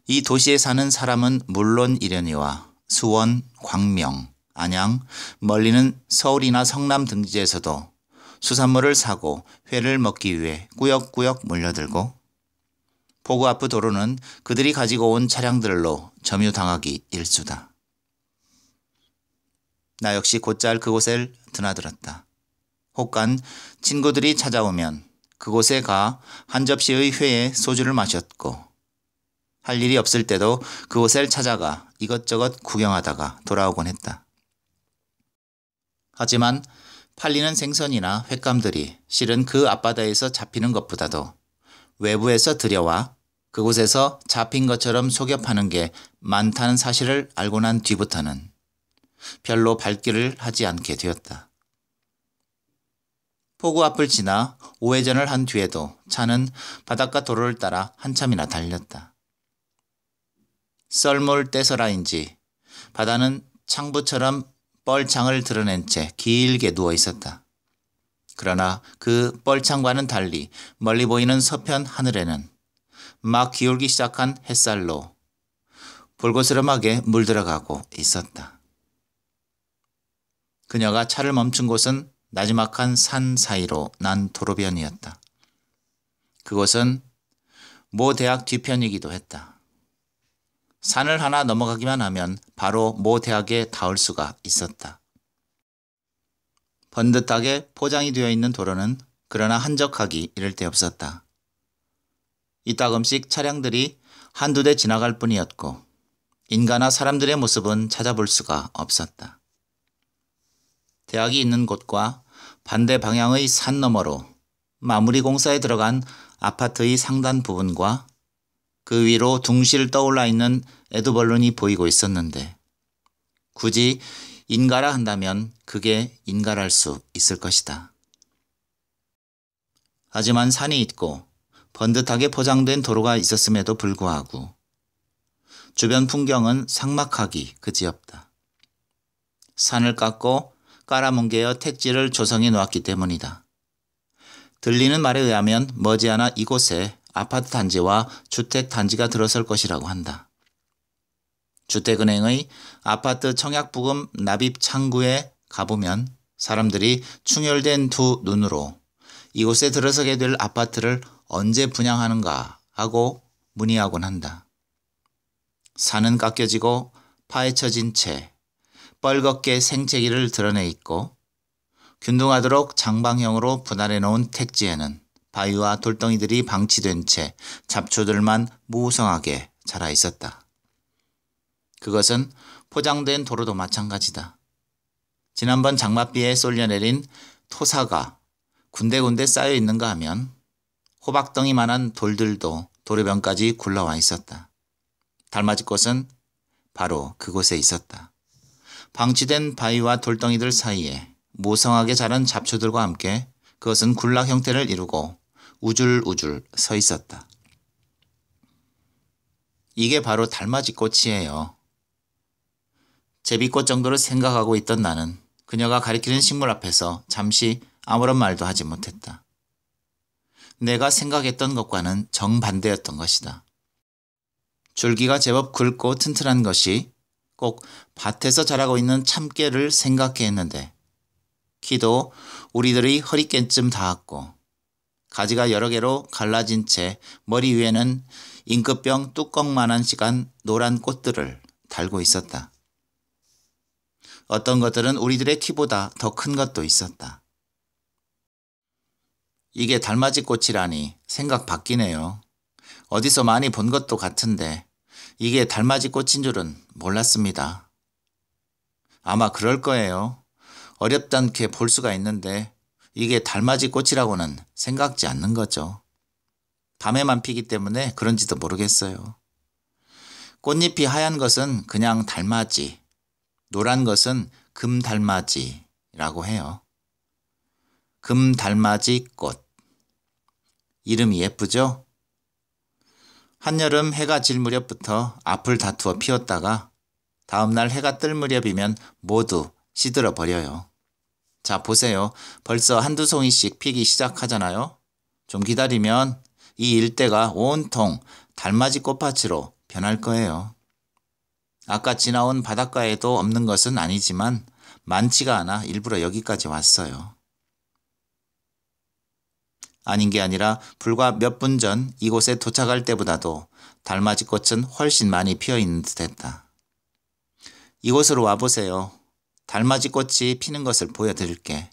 이 도시에 사는 사람은 물론 이려니와 수원, 광명, 안양, 멀리는 서울이나 성남 등지에서도 수산물을 사고 회를 먹기 위해 꾸역꾸역 몰려들고 포구 앞의 도로는 그들이 가지고 온 차량들로 점유당하기 일쑤다. 나 역시 곧잘 그곳을 드나들었다. 혹간 친구들이 찾아오면 그곳에 가 한 접시의 회에 소주를 마셨고 할 일이 없을 때도 그곳을 찾아가 이것저것 구경하다가 돌아오곤 했다. 하지만 팔리는 생선이나 횟감들이 실은 그 앞바다에서 잡히는 것보다도 외부에서 들여와 그곳에서 잡힌 것처럼 속여 파는 게 많다는 사실을 알고 난 뒤부터는 별로 발길을 하지 않게 되었다. 포구 앞을 지나 우회전을 한 뒤에도 차는 바닷가 도로를 따라 한참이나 달렸다. 썰물 떼서라인지 바다는 창부처럼 뻘창을 드러낸 채 길게 누워 있었다. 그러나 그 뻘창과는 달리 멀리 보이는 서편 하늘에는 막 기울기 시작한 햇살로 볼고스름하게 물들어가고 있었다. 그녀가 차를 멈춘 곳은 나지막한 산 사이로 난 도로변이었다. 그곳은 모 대학 뒤편이기도 했다. 산을 하나 넘어가기만 하면 바로 모 대학에 닿을 수가 있었다. 번듯하게 포장이 되어 있는 도로는 그러나 한적하기 이를 데 없었다. 이따금씩 차량들이 한두 대 지나갈 뿐이었고 인가나 사람들의 모습은 찾아볼 수가 없었다. 대학이 있는 곳과 반대 방향의 산 너머로 마무리 공사에 들어간 아파트의 상단 부분과 그 위로 둥실 떠올라 있는 에드벌룬이 보이고 있었는데 굳이 인가라 한다면 그게 인가랄 수 있을 것이다. 하지만 산이 있고 번듯하게 포장된 도로가 있었음에도 불구하고 주변 풍경은 삭막하기 그지없다. 산을 깎고 깔아뭉개어 택지를 조성해 놓았기 때문이다. 들리는 말에 의하면 머지않아 이곳에 아파트 단지와 주택 단지가 들어설 것이라고 한다. 주택은행의 아파트 청약부금 납입 창구에 가보면 사람들이 충혈된 두 눈으로 이곳에 들어서게 될 아파트를 언제 분양하는가 하고 문의하곤 한다. 산은 깎여지고 파헤쳐진 채 뻘겋게 생채기를 드러내 있고 균등하도록 장방형으로 분할해 놓은 택지에는 바위와 돌덩이들이 방치된 채 잡초들만 무성하게 자라 있었다. 그것은 포장된 도로도 마찬가지다. 지난번 장맛비에 쏠려내린 토사가 군데군데 쌓여 있는가 하면 호박덩이만한 돌들도 도로변까지 굴러와 있었다. 달맞이꽃은 바로 그곳에 있었다. 방치된 바위와 돌덩이들 사이에 무성하게 자란 잡초들과 함께 그것은 군락 형태를 이루고 우줄우줄 서 있었다. 이게 바로 달맞이꽃이에요. 제비꽃 정도로 생각하고 있던 나는 그녀가 가리키는 식물 앞에서 잠시 아무런 말도 하지 못했다. 내가 생각했던 것과는 정반대였던 것이다. 줄기가 제법 굵고 튼튼한 것이 꼭 밭에서 자라고 있는 참깨를 생각해 했는데 키도 우리들의 허리깨쯤 닿았고 가지가 여러 개로 갈라진 채 머리 위에는 잉크병 뚜껑만한 시간 노란 꽃들을 달고 있었다. 어떤 것들은 우리들의 키보다 더 큰 것도 있었다. 이게 달맞이꽃이라니 생각 바뀌네요. 어디서 많이 본 것도 같은데 이게 달맞이꽃인 줄은 몰랐습니다. 아마 그럴 거예요. 어렵지 않게 볼 수가 있는데 이게 달맞이꽃이라고는 생각지 않는 거죠. 밤에만 피기 때문에 그런지도 모르겠어요. 꽃잎이 하얀 것은 그냥 달맞이, 노란 것은 금달맞이라고 해요. 금달맞이꽃. 이름이 예쁘죠? 한여름 해가 질 무렵부터 앞을 다투어 피었다가 다음날 해가 뜰 무렵이면 모두 시들어 버려요. 자, 보세요. 벌써 한두 송이씩 피기 시작하잖아요. 좀 기다리면 이 일대가 온통 달맞이 꽃밭으로 변할 거예요. 아까 지나온 바닷가에도 없는 것은 아니지만 많지가 않아 일부러 여기까지 왔어요. 아닌 게 아니라 불과 몇 분 전 이곳에 도착할 때보다도 달맞이꽃은 훨씬 많이 피어있는 듯했다. 이곳으로 와보세요. 달맞이꽃이 피는 것을 보여드릴게.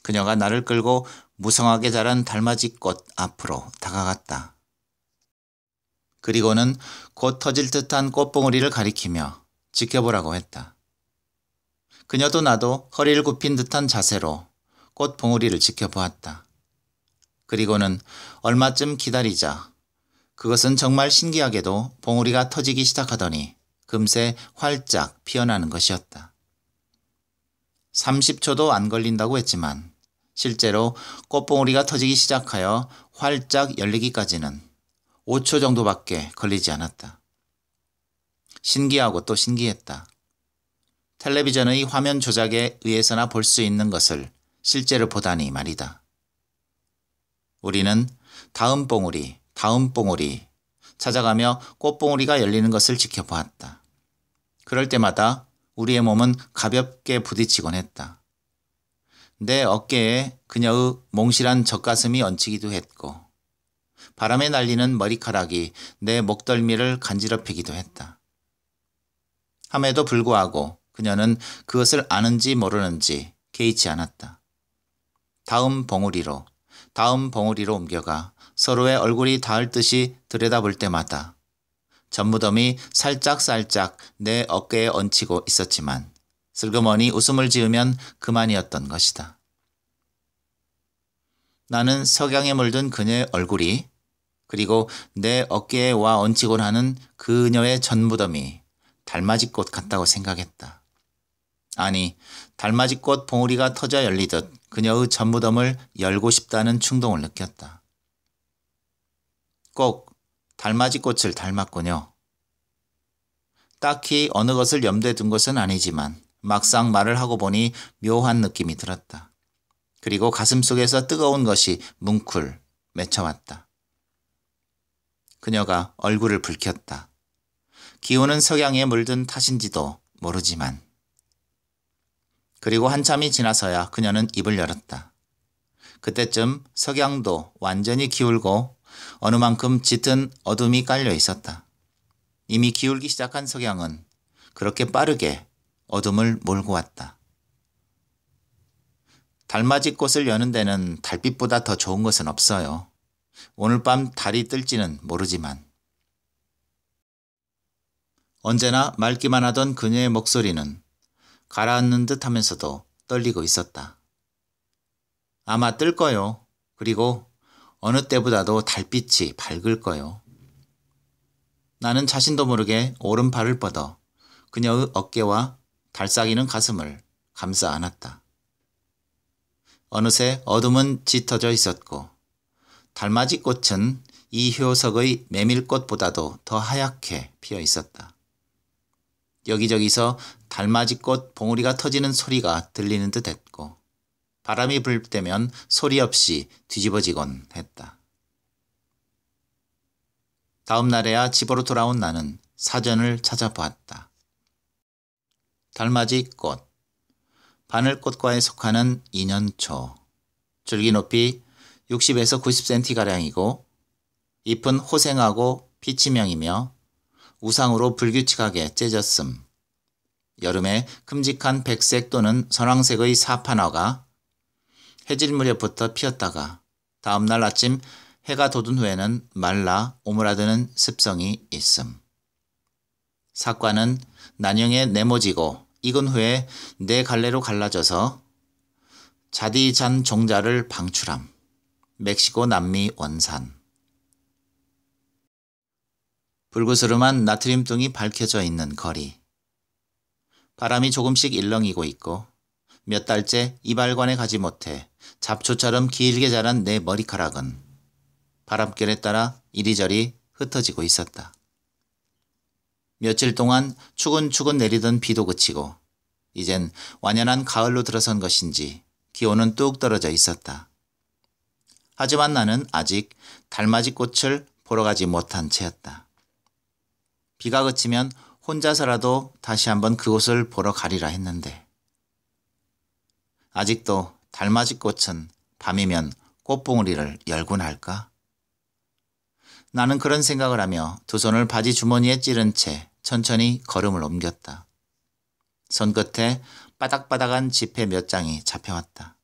그녀가 나를 끌고 무성하게 자란 달맞이꽃 앞으로 다가갔다. 그리고는 곧 터질 듯한 꽃봉오리를 가리키며 지켜보라고 했다. 그녀도 나도 허리를 굽힌 듯한 자세로 꽃봉오리를 지켜보았다. 그리고는 얼마쯤 기다리자 그것은 정말 신기하게도 봉우리가 터지기 시작하더니 금세 활짝 피어나는 것이었다. 30초도 안 걸린다고 했지만 실제로 꽃봉오리가 터지기 시작하여 활짝 열리기까지는 5초 정도밖에 걸리지 않았다. 신기하고 또 신기했다. 텔레비전의 화면 조작에 의해서나 볼 수 있는 것을 실제로 보다니 말이다. 우리는 다음 봉오리 찾아가며 꽃봉오리가 열리는 것을 지켜보았다. 그럴 때마다 우리의 몸은 가볍게 부딪히곤 했다. 내 어깨에 그녀의 몽실한 젖가슴이 얹히기도 했고 바람에 날리는 머리카락이 내 목덜미를 간지럽히기도 했다. 함에도 불구하고 그녀는 그것을 아는지 모르는지 개의치 않았다. 다음 봉우리로 옮겨가 서로의 얼굴이 닿을 듯이 들여다볼 때마다 젖무덤이 살짝 내 어깨에 얹히고 있었지만 슬그머니 웃음을 지으면 그만이었던 것이다. 나는 석양에 물든 그녀의 얼굴이 그리고 내 어깨에 와 얹히곤 하는 그녀의 젖무덤이 달맞이꽃 같다고 생각했다. 아니, 달맞이꽃 봉우리가 터져 열리듯 그녀의 젖무덤을 열고 싶다는 충동을 느꼈다. 꼭 달맞이꽃을 닮았군요. 딱히 어느 것을 염두에 둔 것은 아니지만 막상 말을 하고 보니 묘한 느낌이 들었다. 그리고 가슴속에서 뜨거운 것이 뭉클 맺혀왔다. 그녀가 얼굴을 붉혔다. 기운은 석양에 물든 탓인지도 모르지만. 그리고 한참이 지나서야 그녀는 입을 열었다. 그때쯤 석양도 완전히 기울고 어느 만큼 짙은 어둠이 깔려 있었다. 이미 기울기 시작한 석양은 그렇게 빠르게 어둠을 몰고 왔다. 달맞이꽃을 여는 데는 달빛보다 더 좋은 것은 없어요. 오늘 밤 달이 뜰지는 모르지만. 언제나 맑기만 하던 그녀의 목소리는 가라앉는 듯 하면서도 떨리고 있었다. 아마 뜰 거요. 그리고 어느 때보다도 달빛이 밝을 거요. 나는 자신도 모르게 오른팔을 뻗어 그녀의 어깨와 달싹이는 가슴을 감싸 안았다. 어느새 어둠은 짙어져 있었고 달맞이꽃은 이 효석의 메밀꽃보다도 더 하얗게 피어 있었다. 여기저기서 달맞이꽃 봉우리가 터지는 소리가 들리는 듯 했고 바람이 불 때면 소리 없이 뒤집어지곤 했다. 다음 날에야 집으로 돌아온 나는 사전을 찾아보았다. 달맞이꽃, 바늘꽃과에 속하는 인연초, 줄기 높이 60에서 90cm가량이고 잎은 호생하고 피치명이며 우상으로 불규칙하게 째졌음. 여름에 큼직한 백색 또는 선황색의 사판화가 해질 무렵부터 피었다가 다음날 아침 해가 돋은 후에는 말라 오므라드는 습성이 있음. 사과는 난형에 네모지고 익은 후에 네 갈래로 갈라져서 자디잔 종자를 방출함. 멕시코 남미 원산. 불그스름한 나트륨등이 밝혀져 있는 거리. 바람이 조금씩 일렁이고 있고 몇 달째 이발관에 가지 못해 잡초처럼 길게 자란 내 머리카락은 바람결에 따라 이리저리 흩어지고 있었다. 며칠 동안 추근추근 내리던 비도 그치고 이젠 완연한 가을로 들어선 것인지 기온은 뚝 떨어져 있었다. 하지만 나는 아직 달맞이꽃을 보러 가지 못한 채였다. 비가 그치면 혼자서라도 다시 한번 그곳을 보러 가리라 했는데 아직도 달맞이꽃은 밤이면 꽃봉오리를 열곤 할까? 나는 그런 생각을 하며 두 손을 바지 주머니에 찌른 채 천천히 걸음을 옮겼다. 손끝에 바닥바닥한 지폐 몇 장이 잡혀왔다.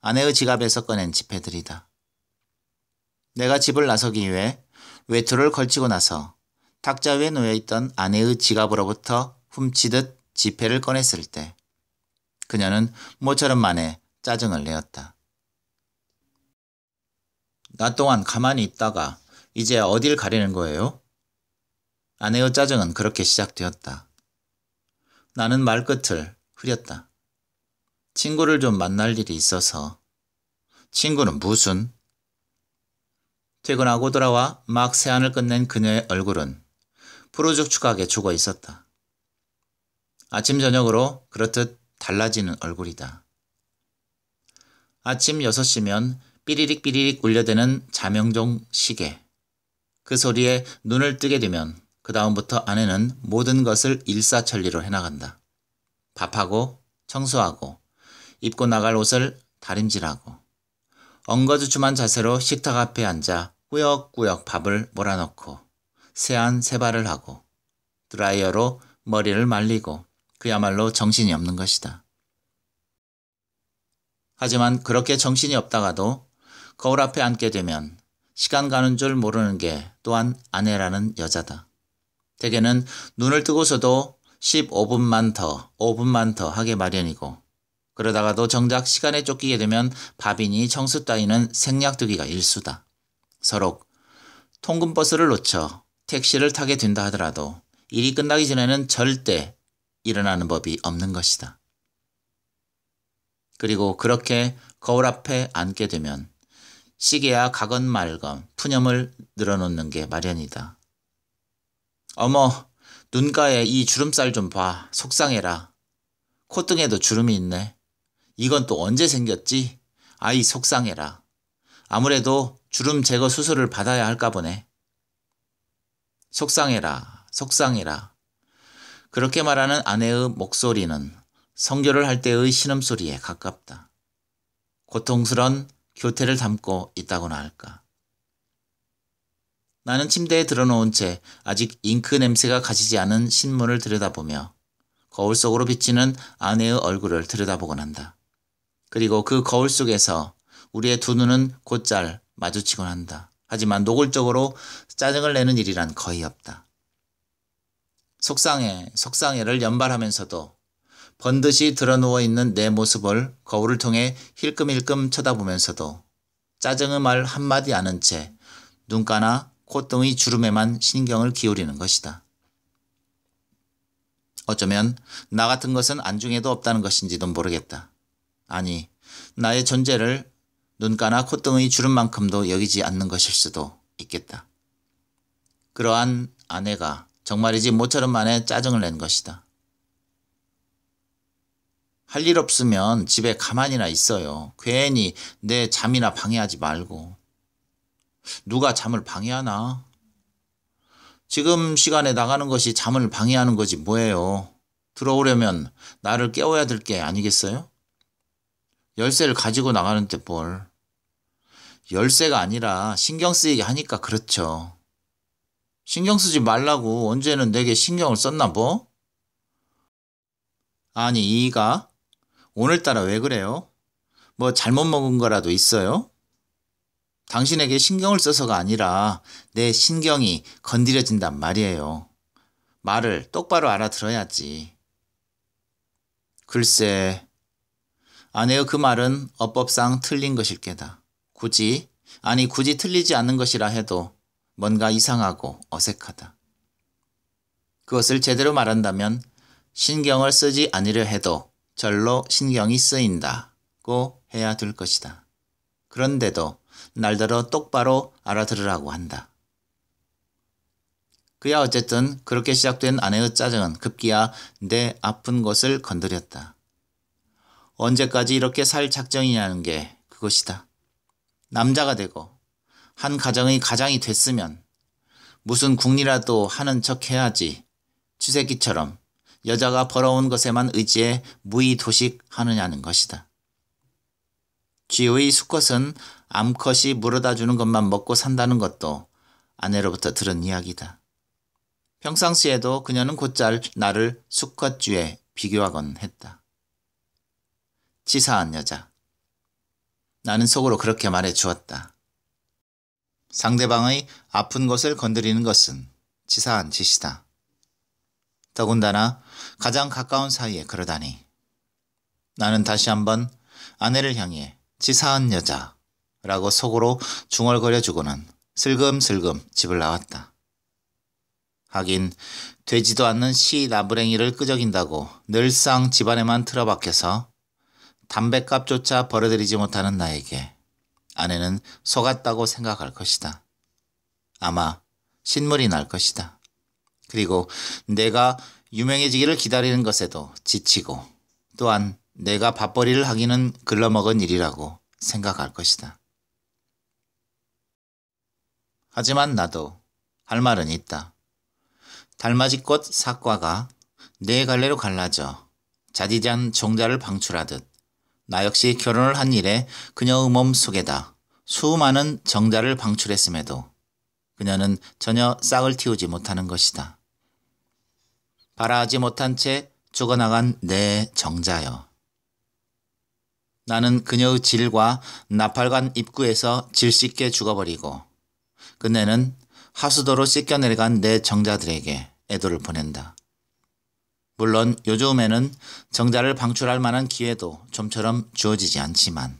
아내의 지갑에서 꺼낸 지폐들이다. 내가 집을 나서기 위해 외투를 걸치고 나서 탁자 위에 놓여있던 아내의 지갑으로부터 훔치듯 지폐를 꺼냈을 때 그녀는 모처럼 만에 짜증을 내었다. 나 동안 가만히 있다가 이제 어딜 가려는 거예요? 아내의 짜증은 그렇게 시작되었다. 나는 말끝을 흐렸다. 친구를 좀 만날 일이 있어서. 친구는 무슨? 퇴근하고 돌아와 막 세안을 끝낸 그녀의 얼굴은 푸르죽죽하게 죽어 있었다. 아침 저녁으로 그렇듯 달라지는 얼굴이다. 아침 6시면 삐리릭 삐리릭 울려대는 자명종 시계. 그 소리에 눈을 뜨게 되면 그 다음부터 아내는 모든 것을 일사천리로 해나간다. 밥하고 청소하고 입고 나갈 옷을 다림질하고 엉거주춤한 자세로 식탁 앞에 앉아 꾸역꾸역 밥을 몰아넣고 세안 세발을 하고 드라이어로 머리를 말리고 그야말로 정신이 없는 것이다. 하지만 그렇게 정신이 없다가도 거울 앞에 앉게 되면 시간 가는 줄 모르는 게 또한 아내라는 여자다. 대개는 눈을 뜨고서도 15분만 더, 5분만 더 하게 마련이고 그러다가도 정작 시간에 쫓기게 되면 밥이니 청소 따위는 생략두기가 일수다. 서로 통근버스를 놓쳐 택시를 타게 된다 하더라도 일이 끝나기 전에는 절대 일어나는 법이 없는 것이다. 그리고 그렇게 거울 앞에 앉게 되면 시계야 가건 말건 푸념을 늘어놓는 게 마련이다. 어머, 눈가에 이 주름살 좀 봐. 속상해라. 콧등에도 주름이 있네. 이건 또 언제 생겼지? 아이 속상해라. 아무래도 주름 제거 수술을 받아야 할까 보네. 속상해라. 속상해라. 그렇게 말하는 아내의 목소리는 성교를 할 때의 신음소리에 가깝다. 고통스런 교태를 담고 있다고나 할까. 나는 침대에 들어놓은 채 아직 잉크 냄새가 가시지 않은 신문을 들여다보며 거울 속으로 비치는 아내의 얼굴을 들여다보곤 한다. 그리고 그 거울 속에서 우리의 두 눈은 곧잘 마주치곤 한다. 하지만 노골적으로 짜증을 내는 일이란 거의 없다. 속상해, 속상해를 연발하면서도 번듯이 드러누워 있는 내 모습을 거울을 통해 힐끔힐끔 쳐다보면서도 짜증의 말 한마디 않은 채 눈가나 콧등의 주름에만 신경을 기울이는 것이다. 어쩌면 나 같은 것은 안중에도 없다는 것인지도 모르겠다. 아니, 나의 존재를 눈가나 콧등의 주름만큼도 여기지 않는 것일 수도 있겠다. 그러한 아내가 정말이지 모처럼 만에 짜증을 낸 것이다. 할 일 없으면 집에 가만히나 있어요. 괜히 내 잠이나 방해하지 말고. 누가 잠을 방해하나? 지금 시간에 나가는 것이 잠을 방해하는 거지 뭐예요. 들어오려면 나를 깨워야 될 게 아니겠어요? 열쇠를 가지고 나가는데 뭘. 열쇠가 아니라 신경 쓰이게 하니까 그렇죠. 신경 쓰지 말라고 언제는 내게 신경을 썼나 뭐? 아니 이가 오늘따라 왜 그래요? 뭐 잘못 먹은 거라도 있어요? 당신에게 신경을 써서가 아니라 내 신경이 건드려진단 말이에요. 말을 똑바로 알아들어야지. 글쎄, 아내의 그 말은 어법상 틀린 것일 게다. 굳이 틀리지 않는 것이라 해도 뭔가 이상하고 어색하다. 그것을 제대로 말한다면 신경을 쓰지 않으려 해도 절로 신경이 쓰인다고 해야 될 것이다. 그런데도 날더러 똑바로 알아들으라고 한다. 그야 어쨌든 그렇게 시작된 아내의 짜증은 급기야 내 아픈 곳을 건드렸다. 언제까지 이렇게 살 작정이냐는 게 그것이다. 남자가 되고 한 가정의 가장이 됐으면 무슨 국리라도 하는 척 해야지. 쥐새끼처럼 여자가 벌어온 것에만 의지해 무의도식 하느냐는 것이다. 쥐의 수컷은 암컷이 물어다 주는 것만 먹고 산다는 것도 아내로부터 들은 이야기다. 평상시에도 그녀는 곧잘 나를 수컷쥐에 비교하곤 했다. 치사한 여자. 나는 속으로 그렇게 말해 주었다. 상대방의 아픈 곳을 건드리는 것은 치사한 짓이다. 더군다나 가장 가까운 사이에 그러다니. 나는 다시 한번 아내를 향해 치사한 여자라고 속으로 중얼거려주고는 슬금슬금 집을 나왔다. 하긴 되지도 않는 시 나부랭이를 끄적인다고 늘상 집안에만 틀어박혀서 담뱃값조차 벌어들이지 못하는 나에게 아내는 속았다고 생각할 것이다. 아마 신물이 날 것이다. 그리고 내가 유명해지기를 기다리는 것에도 지치고 또한 내가 밥벌이를 하기는 글러먹은 일이라고 생각할 것이다. 하지만 나도 할 말은 있다. 달맞이꽃 사과가 네 갈래로 갈라져 자디잔 종자를 방출하듯 나 역시 결혼을 한 일에 그녀의 몸 속에다 수많은 정자를 방출했음에도 그녀는 전혀 싹을 틔우지 못하는 것이다. 바라하지 못한 채 죽어나간 내 정자여. 나는 그녀의 질과 나팔관 입구에서 질 씻게 죽어버리고 그녀는 하수도로 씻겨내려간 내 정자들에게 애도를 보낸다. 물론 요즘에는 정자를 방출할 만한 기회도 좀처럼 주어지지 않지만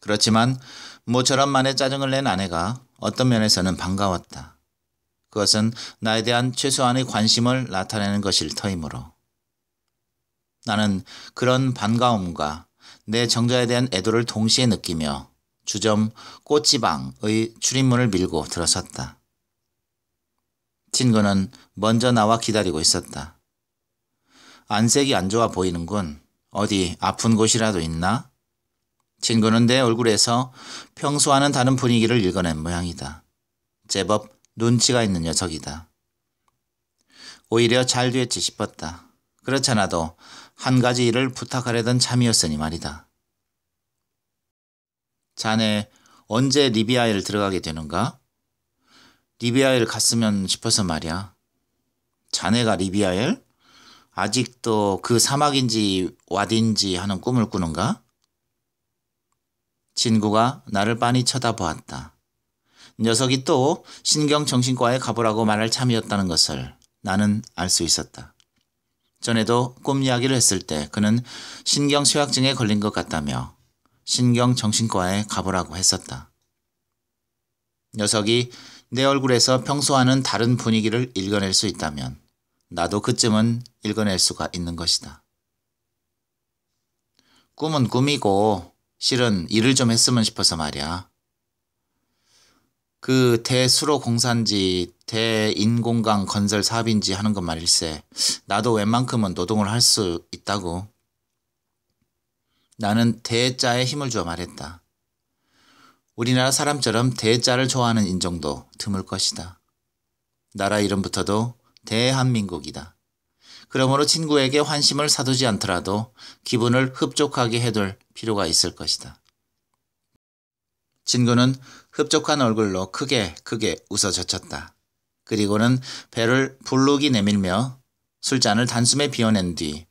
그렇지만 모처럼 만에 짜증을 낸 아내가 어떤 면에서는 반가웠다. 그것은 나에 대한 최소한의 관심을 나타내는 것일 터이므로. 나는 그런 반가움과 내 정자에 대한 애도를 동시에 느끼며 주점 꽃지방의 출입문을 밀고 들어섰다. 친구는 먼저 나와 기다리고 있었다. 안색이 안 좋아 보이는군. 어디 아픈 곳이라도 있나? 친구는 내 얼굴에서 평소와는 다른 분위기를 읽어낸 모양이다. 제법 눈치가 있는 녀석이다. 오히려 잘 됐지 싶었다. 그렇잖아도 한 가지 일을 부탁하려던 참이었으니 말이다. 자네 언제 리비아에 들어가게 되는가? 리비아에 갔으면 싶어서 말이야. 자네가 리비아에? 아직도 그 사막인지 와디인지 하는 꿈을 꾸는가? 친구가 나를 빤히 쳐다보았다. 녀석이 또 신경정신과에 가보라고 말할 참이었다는 것을 나는 알 수 있었다. 전에도 꿈 이야기를 했을 때 그는 신경쇠약증에 걸린 것 같다며 신경정신과에 가보라고 했었다. 녀석이 내 얼굴에서 평소와는 다른 분위기를 읽어낼 수 있다면 나도 그쯤은 읽어낼 수가 있는 것이다. 꿈은 꿈이고 실은 일을 좀 했으면 싶어서 말이야. 그 대수로공사인지 대인공강 건설 사업인지 하는 것 말일세. 나도 웬만큼은 노동을 할 수 있다고. 나는 대자에 힘을 주어 말했다. 우리나라 사람처럼 대자를 좋아하는 인종도 드물 것이다. 나라 이름부터도 대한민국이다. 그러므로 친구에게 환심을 사두지 않더라도 기분을 흡족하게 해둘 필요가 있을 것이다. 친구는 흡족한 얼굴로 크게 웃어 젖혔다. 그리고는 배를 불룩이 내밀며 술잔을 단숨에 비워낸 뒤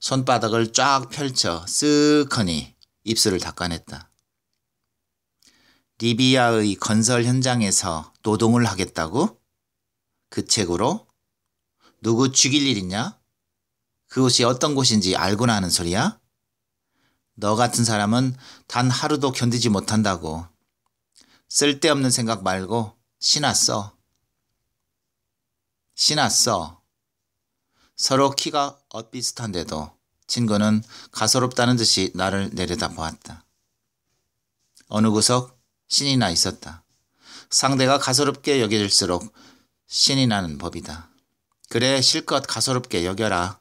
손바닥을 쫙 펼쳐 쓱하니 입술을 닦아냈다. 리비아의 건설 현장에서 노동을 하겠다고? 그 책으로? 누구 죽일 일 있냐? 그곳이 어떤 곳인지 알고나 하는 소리야? 너 같은 사람은 단 하루도 견디지 못한다고. 쓸데없는 생각 말고 시나 써. 시나 써. 서로 키가 엇비슷한데도 친구는 가소롭다는 듯이 나를 내려다보았다. 어느 구석 신이 나 있었다. 상대가 가소롭게 여겨질수록 신이 나는 법이다. 그래 실컷 가소롭게 여겨라.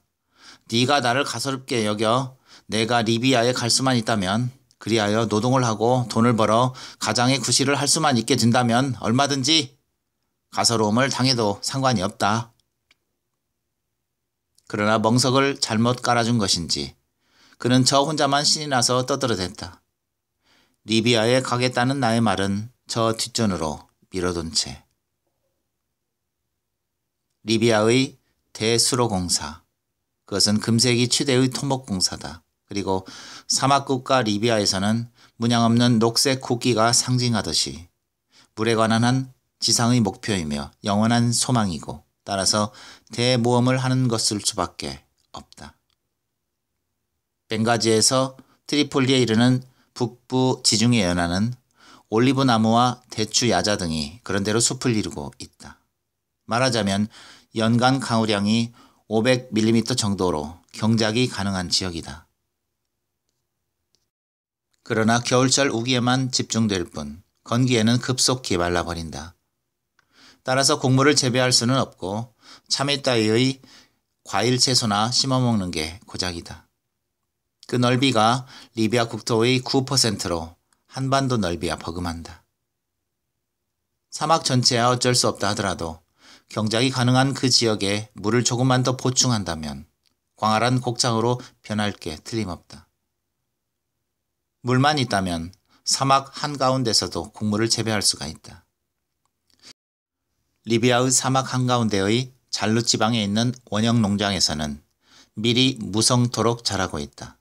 네가 나를 가소롭게 여겨 내가 리비아에 갈 수만 있다면 그리하여 노동을 하고 돈을 벌어 가장의 구실을 할 수만 있게 된다면 얼마든지 가소로움을 당해도 상관이 없다. 그러나 멍석을 잘못 깔아준 것인지 그는 저 혼자만 신이 나서 떠들어댔다. 리비아에 가겠다는 나의 말은 저 뒷전으로 밀어둔 채. 리비아의 대수로공사. 그것은 금세기 최대의 토목공사다. 그리고 사막국가 리비아에서는 문양없는 녹색 국기가 상징하듯이 물에 관한 한 지상의 목표이며 영원한 소망이고 따라서 대모험을 하는 것일 수밖에 없다. 벵가지에서 트리폴리에 이르는 북부 지중해 연안은 올리브 나무와 대추 야자 등이 그런대로 숲을 이루고 있다. 말하자면 연간 강우량이 500mm 정도로 경작이 가능한 지역이다. 그러나 겨울철 우기에만 집중될 뿐 건기에는 급속히 말라버린다. 따라서 곡물을 재배할 수는 없고 참외 따위의 과일 채소나 심어먹는 게 고작이다. 그 넓이가 리비아 국토의 9%로 한반도 넓이와 버금한다. 사막 전체야 어쩔 수 없다 하더라도 경작이 가능한 그 지역에 물을 조금만 더 보충한다면 광활한 곡창으로 변할 게 틀림없다. 물만 있다면 사막 한가운데서도 곡물을 재배할 수가 있다. 리비아의 사막 한가운데의 잘루 지방에 있는 원형 농장에서는 밀이 무성토록 자라고 있다.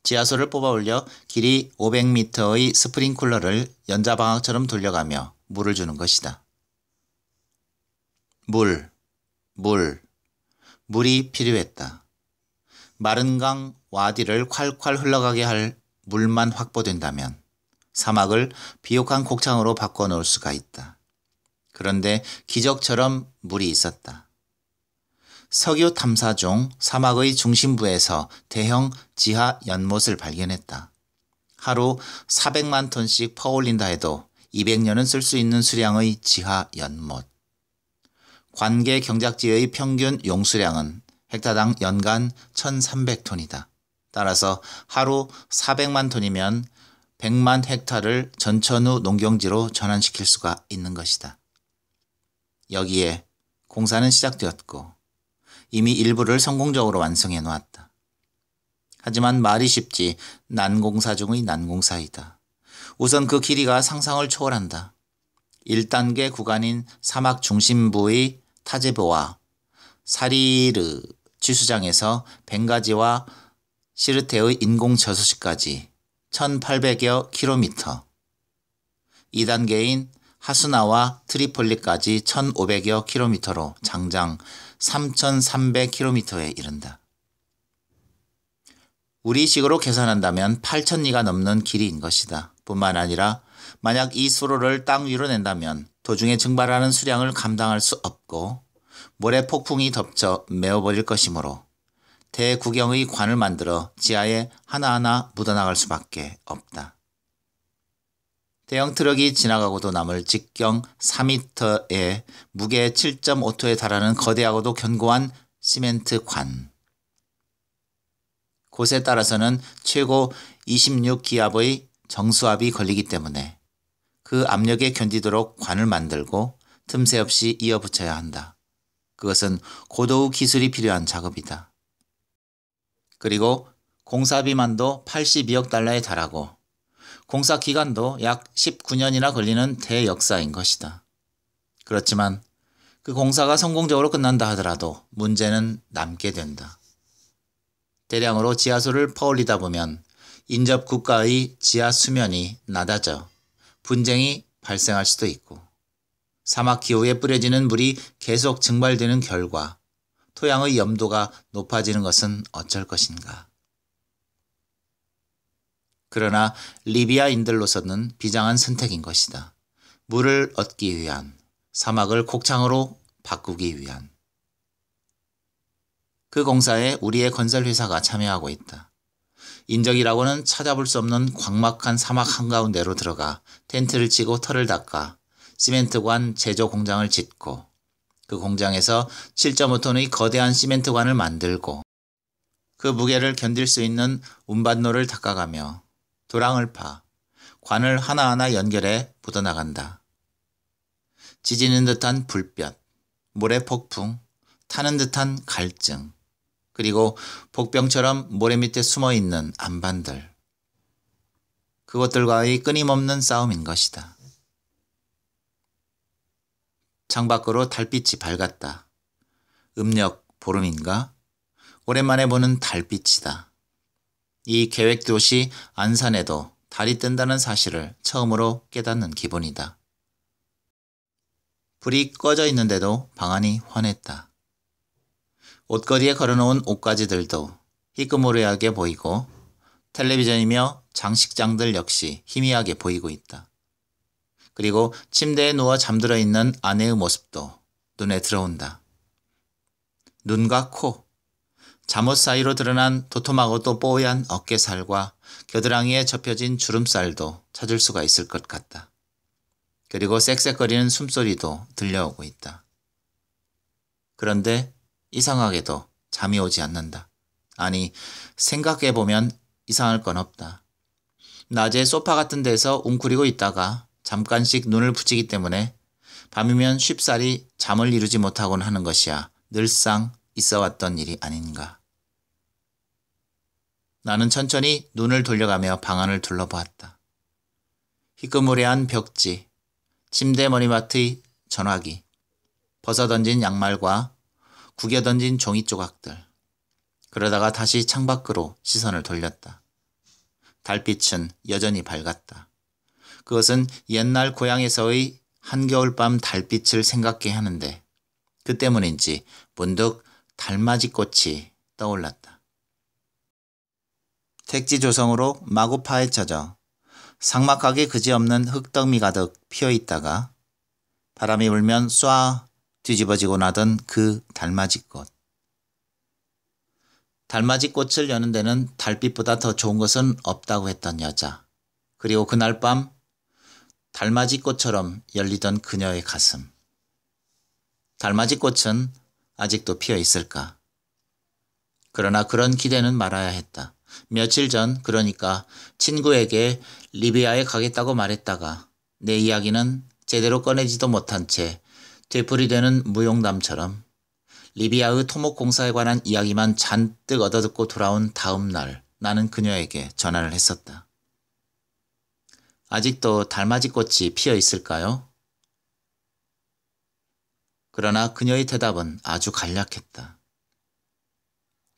지하수를 뽑아 올려 길이 500m의 스프링쿨러를 연자방학처럼 돌려가며 물을 주는 것이다. 물이 필요했다. 마른 강 와디를 콸콸 흘러가게 할 물만 확보된다면 사막을 비옥한 곡창으로 바꿔놓을 수가 있다. 그런데 기적처럼 물이 있었다. 석유 탐사 중 사막의 중심부에서 대형 지하 연못을 발견했다. 하루 400만 톤씩 퍼올린다 해도 200년은 쓸 수 있는 수량의 지하 연못. 관계 경작지의 평균 용수량은 헥타당 연간 1,300톤이다. 따라서 하루 400만 톤이면 100만 헥타를 전천후 농경지로 전환시킬 수가 있는 것이다. 여기에 공사는 시작되었고 이미 일부를 성공적으로 완성해 놓았다. 하지만 말이 쉽지 난공사 중의 난공사이다. 우선 그 길이가 상상을 초월한다. 1단계 구간인 사막 중심부의 타제보와 사리르 지수장에서 벵가지와 시르테의 인공 저수지까지 1800여 킬로미터, 2단계인 하수나와 트리폴리까지 1500여 킬로미터로 장장 3300킬로미터에 이른다. 우리식으로 계산한다면 8,000리가 넘는 길이인 것이다. 뿐만 아니라 만약 이 수로를 땅 위로 낸다면 도중에 증발하는 수량을 감당할 수 없고 모래 폭풍이 덮쳐 메워버릴 것이므로 대구경의 관을 만들어 지하에 하나하나 묻어나갈 수밖에 없다. 대형 트럭이 지나가고도 남을 직경 4m에 무게 7.5톤에 달하는 거대하고도 견고한 시멘트 관. 곳에 따라서는 최고 26기압의 정수압이 걸리기 때문에 그 압력에 견디도록 관을 만들고 틈새 없이 이어붙여야 한다. 그것은 고도의 기술이 필요한 작업이다. 그리고 공사비만도 82억 달러에 달하고 공사 기간도 약 19년이나 걸리는 대역사인 것이다. 그렇지만 그 공사가 성공적으로 끝난다 하더라도 문제는 남게 된다. 대량으로 지하수를 퍼올리다 보면 인접 국가의 지하 수면이 낮아져 분쟁이 발생할 수도 있고 사막 기후에 뿌려지는 물이 계속 증발되는 결과 토양의 염도가 높아지는 것은 어쩔 것인가. 그러나 리비아인들로서는 비장한 선택인 것이다. 물을 얻기 위한, 사막을 곡창으로 바꾸기 위한. 그 공사에 우리의 건설회사가 참여하고 있다. 인적이라고는 찾아볼 수 없는 광막한 사막 한가운데로 들어가 텐트를 치고 털을 닦아 시멘트관 제조 공장을 짓고 그 공장에서 7.5톤의 거대한 시멘트관을 만들고 그 무게를 견딜 수 있는 운반로를 닦아가며 도랑을 파 관을 하나하나 연결해 묻어나간다. 지지는 듯한 불볕, 모래 폭풍, 타는 듯한 갈증, 그리고 복병처럼 모래 밑에 숨어있는 안반들. 그것들과의 끊임없는 싸움인 것이다. 창밖으로 달빛이 밝았다. 음력 보름인가? 오랜만에 보는 달빛이다. 이 계획도시 안산에도 달이 뜬다는 사실을 처음으로 깨닫는 기분이다. 불이 꺼져 있는데도 방안이 환했다. 옷걸이에 걸어놓은 옷가지들도 희끄무레하게 보이고 텔레비전이며 장식장들 역시 희미하게 보이고 있다. 그리고 침대에 누워 잠들어 있는 아내의 모습도 눈에 들어온다. 눈과 코, 잠옷 사이로 드러난 도톰하고도 뽀얀 어깨살과 겨드랑이에 접혀진 주름살도 찾을 수가 있을 것 같다. 그리고 쌕쌕거리는 숨소리도 들려오고 있다. 그런데 이상하게도 잠이 오지 않는다. 아니, 생각해보면 이상할 건 없다. 낮에 소파 같은 데서 웅크리고 있다가 잠깐씩 눈을 붙이기 때문에 밤이면 쉽사리 잠을 이루지 못하곤 하는 것이야 늘상 있어왔던 일이 아닌가. 나는 천천히 눈을 돌려가며 방 안을 둘러보았다. 희끄무레한 벽지, 침대 머리맡의 전화기, 벗어던진 양말과 구겨던진 종이 조각들. 그러다가 다시 창밖으로 시선을 돌렸다. 달빛은 여전히 밝았다. 그것은 옛날 고향에서의 한겨울밤 달빛을 생각게 하는데 그 때문인지 문득 달맞이꽃이 떠올랐다. 택지 조성으로 마구 파헤쳐져 삭막하게 그지없는 흙더미 가득 피어있다가 바람이 불면 쏴 뒤집어지고 나던 그 달맞이꽃. 달맞이꽃을 여는 데는 달빛보다 더 좋은 것은 없다고 했던 여자. 그리고 그날 밤 달맞이꽃처럼 열리던 그녀의 가슴. 달맞이꽃은 아직도 피어 있을까? 그러나 그런 기대는 말아야 했다. 며칠 전 그러니까 친구에게 리비아에 가겠다고 말했다가 내 이야기는 제대로 꺼내지도 못한 채 되풀이되는 무용담처럼 리비아의 토목공사에 관한 이야기만 잔뜩 얻어듣고 돌아온 다음 날 나는 그녀에게 전화를 했었다. 아직도 달맞이꽃이 피어 있을까요? 그러나 그녀의 대답은 아주 간략했다.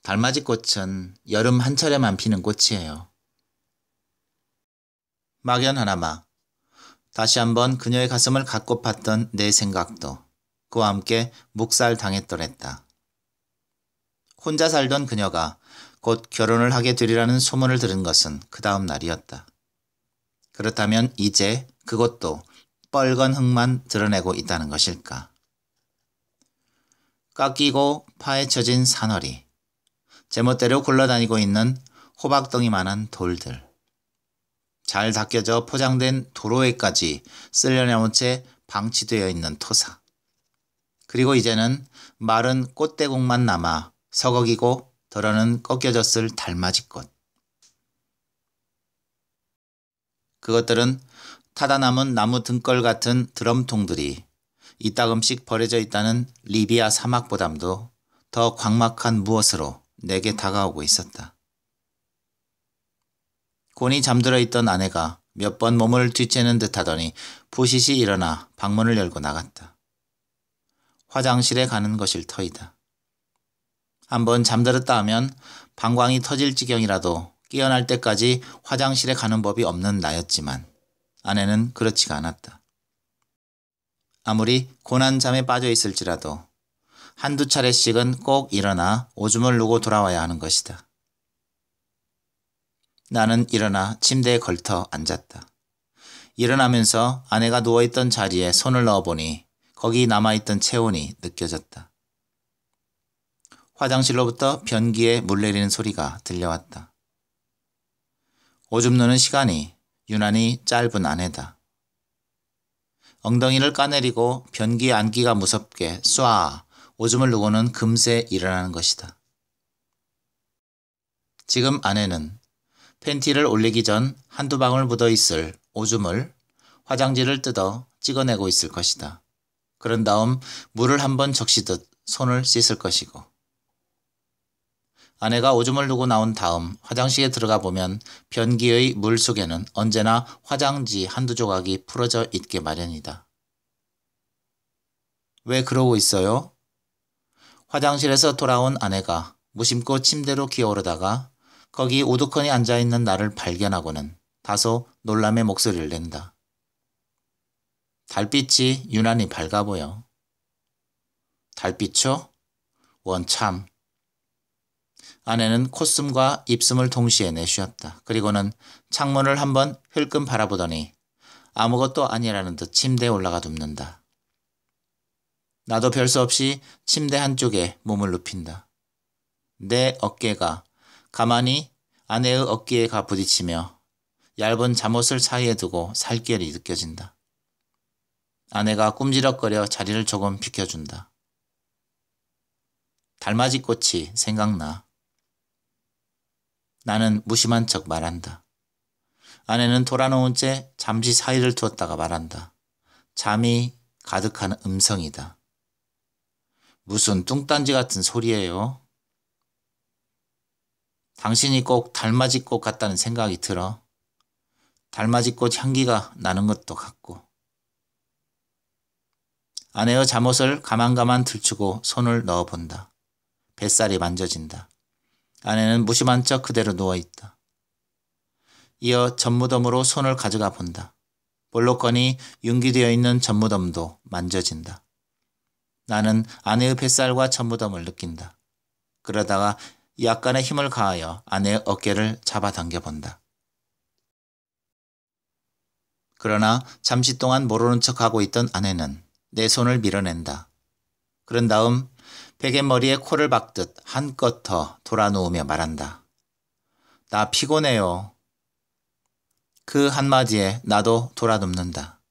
달맞이꽃은 여름 한철에만 피는 꽃이에요. 막연하나마 다시 한번 그녀의 가슴을 갖고 팠던 내 생각도 그와 함께 묵살당했더랬다. 혼자 살던 그녀가 곧 결혼을 하게 되리라는 소문을 들은 것은 그 다음 날이었다. 그렇다면 이제 그것도 뻘건 흙만 드러내고 있다는 것일까? 깎이고 파헤쳐진 산허리, 제멋대로 굴러다니고 있는 호박덩이만한 돌들, 잘 닦여져 포장된 도로에까지 쓸려나온 채 방치되어 있는 토사, 그리고 이제는 마른 꽃대국만 남아 서걱이고 덜어는 꺾여졌을 달맞이꽃. 그것들은 타다 남은 나무 등걸 같은 드럼통들이 이따금씩 버려져 있다는 리비아 사막보담도 더 광막한 무엇으로 내게 다가오고 있었다. 곤히 잠들어 있던 아내가 몇 번 몸을 뒤채는 듯하더니 부시시 일어나 방문을 열고 나갔다. 화장실에 가는 것일 터이다. 한번 잠들었다 하면 방광이 터질 지경이라도 깨어날 때까지 화장실에 가는 법이 없는 나였지만 아내는 그렇지가 않았다. 아무리 고난 잠에 빠져 있을지라도 한두 차례씩은 꼭 일어나 오줌을 누고 돌아와야 하는 것이다. 나는 일어나 침대에 걸터 앉았다. 일어나면서 아내가 누워있던 자리에 손을 넣어보니 거기 남아있던 체온이 느껴졌다. 화장실로부터 변기에 물 내리는 소리가 들려왔다. 오줌 누는 시간이 유난히 짧은 아내다. 엉덩이를 까내리고 변기에 앉기가 무섭게 쏴 오줌을 누고는 금세 일어나는 것이다. 지금 아내는 팬티를 올리기 전 한두 방울 묻어있을 오줌을 화장지를 뜯어 찍어내고 있을 것이다. 그런 다음 물을 한번 적시듯 손을 씻을 것이고 아내가 오줌을 누고 나온 다음 화장실에 들어가 보면 변기의 물 속에는 언제나 화장지 한두 조각이 풀어져 있게 마련이다. 왜 그러고 있어요? 화장실에서 돌아온 아내가 무심코 침대로 기어오르다가 거기 우두커니 앉아있는 나를 발견하고는 다소 놀람의 목소리를 낸다. 달빛이 유난히 밝아 보여. 달빛이요? 원참. 아내는 콧숨과 입숨을 동시에 내쉬었다. 그리고는 창문을 한번 흘끔 바라보더니 아무것도 아니라는 듯 침대에 올라가 눕는다. 나도 별 수 없이 침대 한쪽에 몸을 눕힌다. 내 어깨가 가만히 아내의 어깨에 가 부딪히며 얇은 잠옷을 사이에 두고 살결이 느껴진다. 아내가 꿈지럭거려 자리를 조금 비켜준다. 달맞이 꽃이 생각나. 나는 무심한 척 말한다. 아내는 돌아놓은 채 잠시 사이를 두었다가 말한다. 잠이 가득한 음성이다. 무슨 뚱딴지 같은 소리예요? 당신이 꼭 달맞이꽃 같다는 생각이 들어. 달맞이꽃 향기가 나는 것도 같고. 아내의 잠옷을 가만가만 들추고 손을 넣어본다. 뱃살이 만져진다. 아내는 무심한 척 그대로 누워있다. 이어 젖무덤으로 손을 가져가 본다. 볼록거니 융기되어 있는 젖무덤도 만져진다. 나는 아내의 뱃살과 젖무덤을 느낀다. 그러다가 약간의 힘을 가하여 아내의 어깨를 잡아당겨 본다. 그러나 잠시 동안 모르는 척하고 있던 아내는 내 손을 밀어낸다. 그런 다음 베갯머리에 코를 박듯 한껏 더 돌아누우며 말한다. 나 피곤해요. 그 한마디에 나도 돌아눕는다.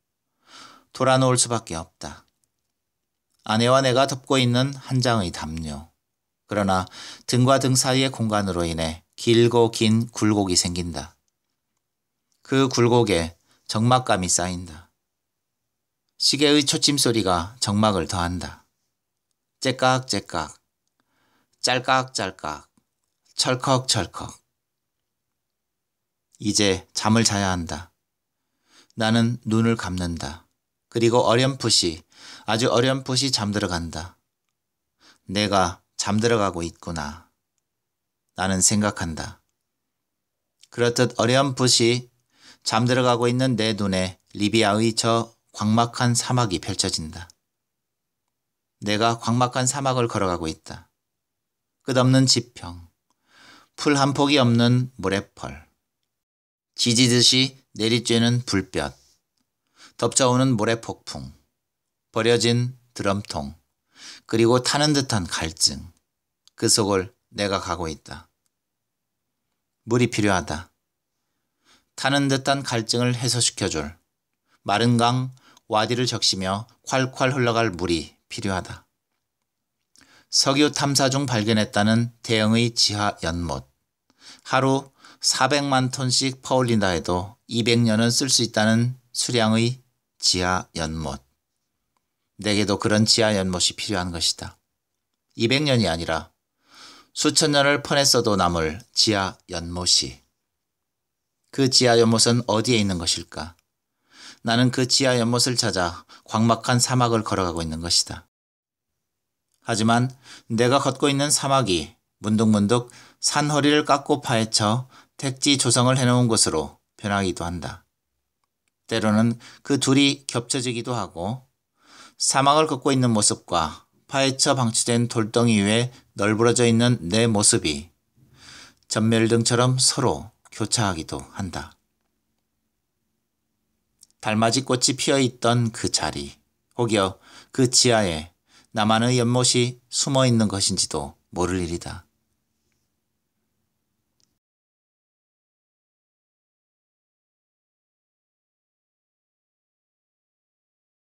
돌아누울 수밖에 없다. 아내와 내가 덮고 있는 한 장의 담요. 그러나 등과 등 사이의 공간으로 인해 길고 긴 굴곡이 생긴다. 그 굴곡에 적막감이 쌓인다. 시계의 초침 소리가 적막을 더한다. 째깍째깍, 짤깍짤깍, 철컥철컥. 이제 잠을 자야 한다. 나는 눈을 감는다. 그리고 어렴풋이, 아주 어렴풋이 잠들어간다. 내가 잠들어가고 있구나. 나는 생각한다. 그렇듯 어렴풋이 잠들어가고 있는 내 눈에 리비아의 저 광막한 사막이 펼쳐진다. 내가 광막한 사막을 걸어가고 있다. 끝없는 지평, 풀 한 폭이 없는 모래펄, 지지듯이 내리쬐는 불볕, 덮쳐오는 모래폭풍, 버려진 드럼통, 그리고 타는 듯한 갈증. 그 속을 내가 가고 있다. 물이 필요하다. 타는 듯한 갈증을 해소시켜줄 마른 강 와디를 적시며 콸콸 흘러갈 물이 필요하다. 석유 탐사 중 발견했다는 대형의 지하 연못. 하루 400만 톤씩 퍼올린다 해도 200년은 쓸 수 있다는 수량의 지하 연못. 내게도 그런 지하 연못이 필요한 것이다. 200년이 아니라 수천 년을 퍼냈어도 남을 지하 연못이. 그 지하 연못은 어디에 있는 것일까? 나는 그 지하 연못을 찾아 광막한 사막을 걸어가고 있는 것이다. 하지만 내가 걷고 있는 사막이 문득문득 산허리를 깎고 파헤쳐 택지 조성을 해놓은 곳으로 변하기도 한다. 때로는 그 둘이 겹쳐지기도 하고 사막을 걷고 있는 모습과 파헤쳐 방치된 돌덩이 위에 널브러져 있는 내 모습이 전멸등처럼 서로 교차하기도 한다. 달맞이 꽃이 피어있던 그 자리, 혹여 그 지하에 나만의 연못이 숨어있는 것인지도 모를 일이다.